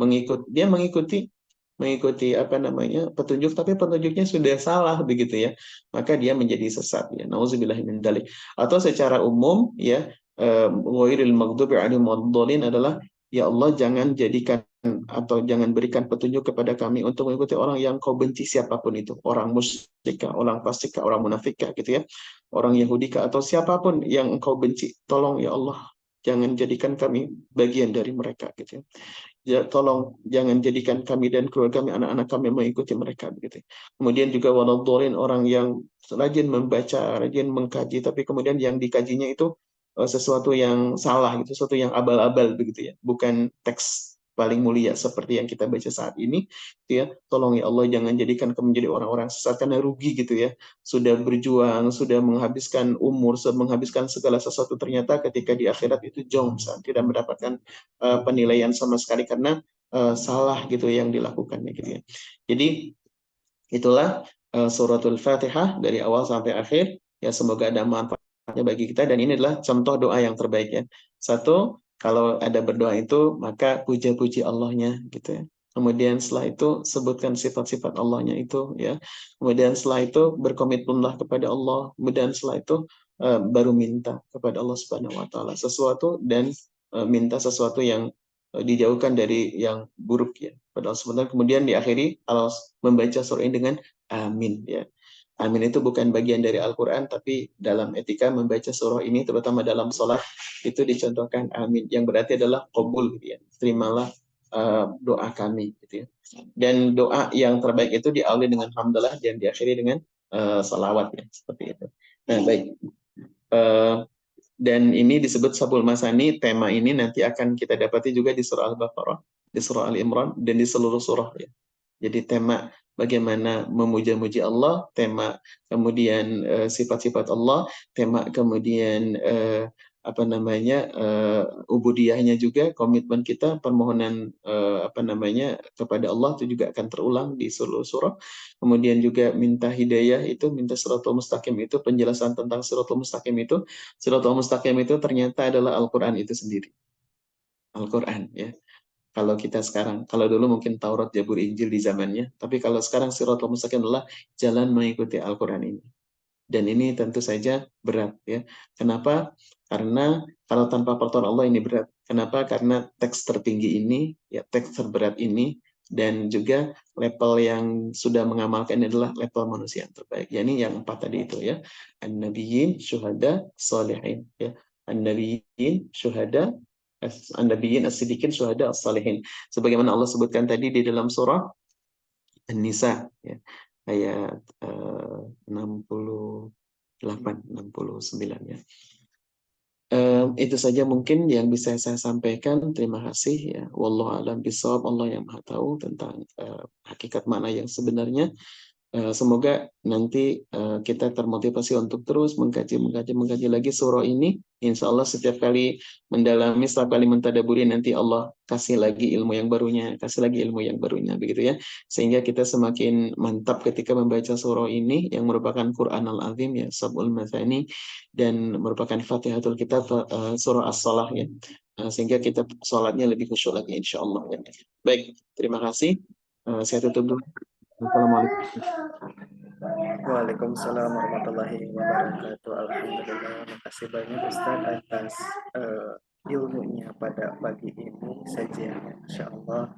Mengikuti apa namanya petunjuk, tapi petunjuknya sudah salah begitu ya, maka dia menjadi sesat ya. Nauzubillahi min dzalik. Atau secara umum ya, ghairil maghdubi 'alaihim waladhdallin adalah ya Allah jangan jadikan atau jangan berikan petunjuk kepada kami untuk mengikuti orang yang kau benci siapapun itu, orang musyrikah, orang fasikah, orang munafikah gitu ya, orang Yahudikah atau siapapun yang engkau benci, tolong ya Allah jangan jadikan kami bagian dari mereka gitu ya. Ya, tolong jangan jadikan kami dan keluarga kami, anak-anak kami mengikuti mereka begitu. Kemudian juga waladhdallin, orang yang rajin membaca, rajin mengkaji, tapi kemudian yang dikajinya itu sesuatu yang salah gitu, sesuatu yang abal-abal begitu ya, bukan teks paling mulia seperti yang kita baca saat ini gitu ya. Tolong ya Allah jangan jadikan kami menjadi orang-orang sesat, karena rugi gitu ya. Sudah berjuang, sudah menghabiskan umur, sudah menghabiskan segala sesuatu, ternyata ketika di akhirat itu jong, tidak mendapatkan penilaian sama sekali karena salah gitu yang dilakukannya gitu ya. Jadi itulah suratul Fatihah dari awal sampai akhir ya, semoga ada manfaatnya bagi kita, dan ini adalah contoh doa yang terbaik ya. Satu, kalau ada berdoa itu maka puja-puji Allahnya gitu ya. Kemudian setelah itu sebutkan sifat-sifat Allahnya itu ya. Kemudian setelah itu berkomitmenlah kepada Allah. Kemudian setelah itu baru minta kepada Allah Subhanahu wa taala sesuatu, dan minta sesuatu yang dijauhkan dari yang buruk ya. Padahal sebenarnya kemudian diakhiri kalau membaca surah ini dengan amin ya. Amin itu bukan bagian dari Al-Quran, tapi dalam etika membaca surah ini, terutama dalam sholat, itu dicontohkan amin, yang berarti adalah qabul gitu ya. Terimalah doa kami gitu ya. Dan doa yang terbaik itu diawali dengan hamdalah dan diakhiri dengan salawat ya, seperti itu. Nah baik. Dan ini disebut Sabul Masani. Tema ini nanti akan kita dapati juga di surah Al-Baqarah, di surah Al-Imran, dan di seluruh surah ya. Jadi tema bagaimana memuja-muji Allah, tema kemudian sifat-sifat Allah, tema kemudian apa namanya ubudiyahnya juga, komitmen kita, permohonan apa namanya kepada Allah itu juga akan terulang di seluruh surah. Kemudian juga minta hidayah itu, minta siratal mustaqim itu, penjelasan tentang siratal mustaqim itu. Siratal mustaqim itu ternyata adalah Al-Qur'an itu sendiri. Al-Qur'an ya. Kalau kita sekarang, kalau dulu mungkin Taurat, Zabur, Injil di zamannya, tapi kalau sekarang siratal mustaqim adalah jalan mengikuti Al-Qur'an ini. Dan ini tentu saja berat ya. Kenapa? Karena kalau tanpa pertolongan Allah ini berat. Kenapa? Karena teks tertinggi ini, ya teks terberat ini, dan juga level yang sudah mengamalkan ini adalah level manusia yang terbaik. Ya, ini yang 4 tadi itu ya. An-nabiyyin, syuhada, sholihin ya. An-nabiyyin, syuhada, An-nabiyyin, as-siddiqin, syuhada, as-salihin. Sebagaimana Allah sebutkan tadi di dalam surah An-Nisa ya. Ayat 68, 69 ya. Itu saja mungkin yang bisa saya sampaikan. Terima kasih ya. Wallahu a'lam bishawab. Allah yang Maha tahu tentang hakikat makna yang sebenarnya. Semoga nanti kita termotivasi untuk terus mengkaji lagi surah ini. Insya Allah setiap kali mendalami, setiap kali mentadaburi, nanti Allah kasih lagi ilmu yang barunya, begitu ya. Sehingga kita semakin mantap ketika membaca surah ini yang merupakan Quran Al-Azim ya, Sab'ul Mathani, dan merupakan Fatihatul Kitab, surah As-Salah ya. Sehingga kita sholatnya lebih khusyuk lagi insya Allah ya. Baik, terima kasih. Saya tutup dulu. Assalamualaikum. Waalaikumsalam warahmatullahi wabarakatuh. Alhamdulillah, makasih banyak Ustaz atas ilmunya pada pagi ini sajiannya. Insya Allah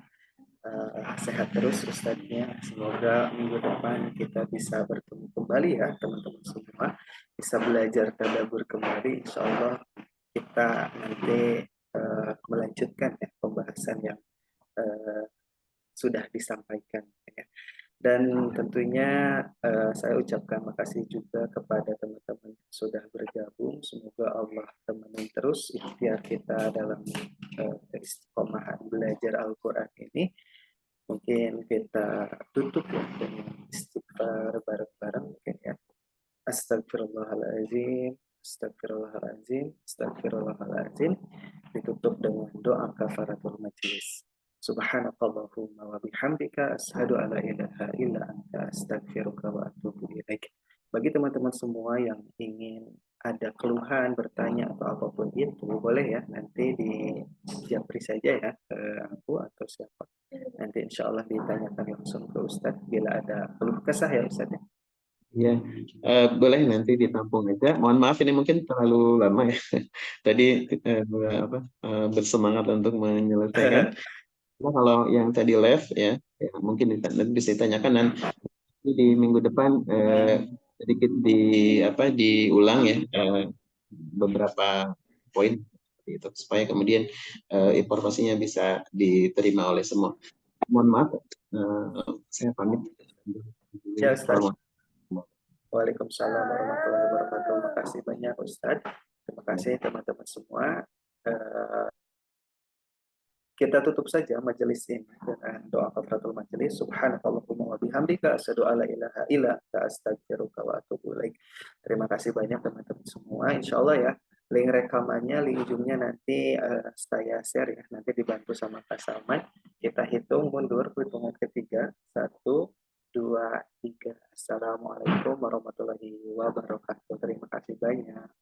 sehat terus Ustadznya. Semoga minggu depan kita bisa bertemu kembali ya teman-teman semua, bisa belajar tadabbur kembali. Insya Allah kita nanti melanjutkan ya pembahasan yang sudah disampaikan ya. Dan tentunya saya ucapkan makasih juga kepada teman-teman yang sudah bergabung. Semoga Allah temenin terus ikhtiar kita dalam istiqomahan belajar Al-Quran ini. Mungkin kita tutup ya dengan istighfar bareng-bareng mungkin ya. Astagfirullahaladzim. astagfirullahaladzim, astagfirullahaladzim, ditutup dengan doa kafaratul majlis. Subhanakallahumma wa bihamdika asyhadu an la ilaha illa anta astaghfiruka wa atubu ilaik. Bagi teman-teman semua yang ingin ada keluhan, bertanya atau apapun itu, boleh ya nanti di japri saja ya ke aku atau siapa. Nanti insya Allah ditanyakan langsung ke Ustadz bila ada keluh kesah ya Ustadz. Ya, boleh nanti ditampung aja. Mohon maaf ini mungkin terlalu lama ya. Tadi bersemangat untuk menyelesaikan. Nah, kalau yang tadi live ya mungkin bisa ditanyakan dan di minggu depan sedikit diulang ya beberapa poin itu supaya kemudian informasinya bisa diterima oleh semua. Mohon maaf, saya pamit. Ya, Ustaz. Waalaikumsalam warahmatullahi wabarakatuh. Terima kasih banyak Ustaz. Terima kasih teman-teman semua. Kita tutup saja majelis ini dengan doa kafaratul majelis. Subhanakallahumma wa bihamdika asyhadu an la ilaha illa anta astaghfiruka wa atubu ilaik. Terima kasih banyak teman-teman semua. Insyaallah ya, link rekamannya, link zoomnya nanti saya share ya. Nanti dibantu sama Kak Salman. Kita hitung mundur hitungan ketiga. 1, 2, 3. Assalamualaikum warahmatullahi wabarakatuh. Terima kasih banyak.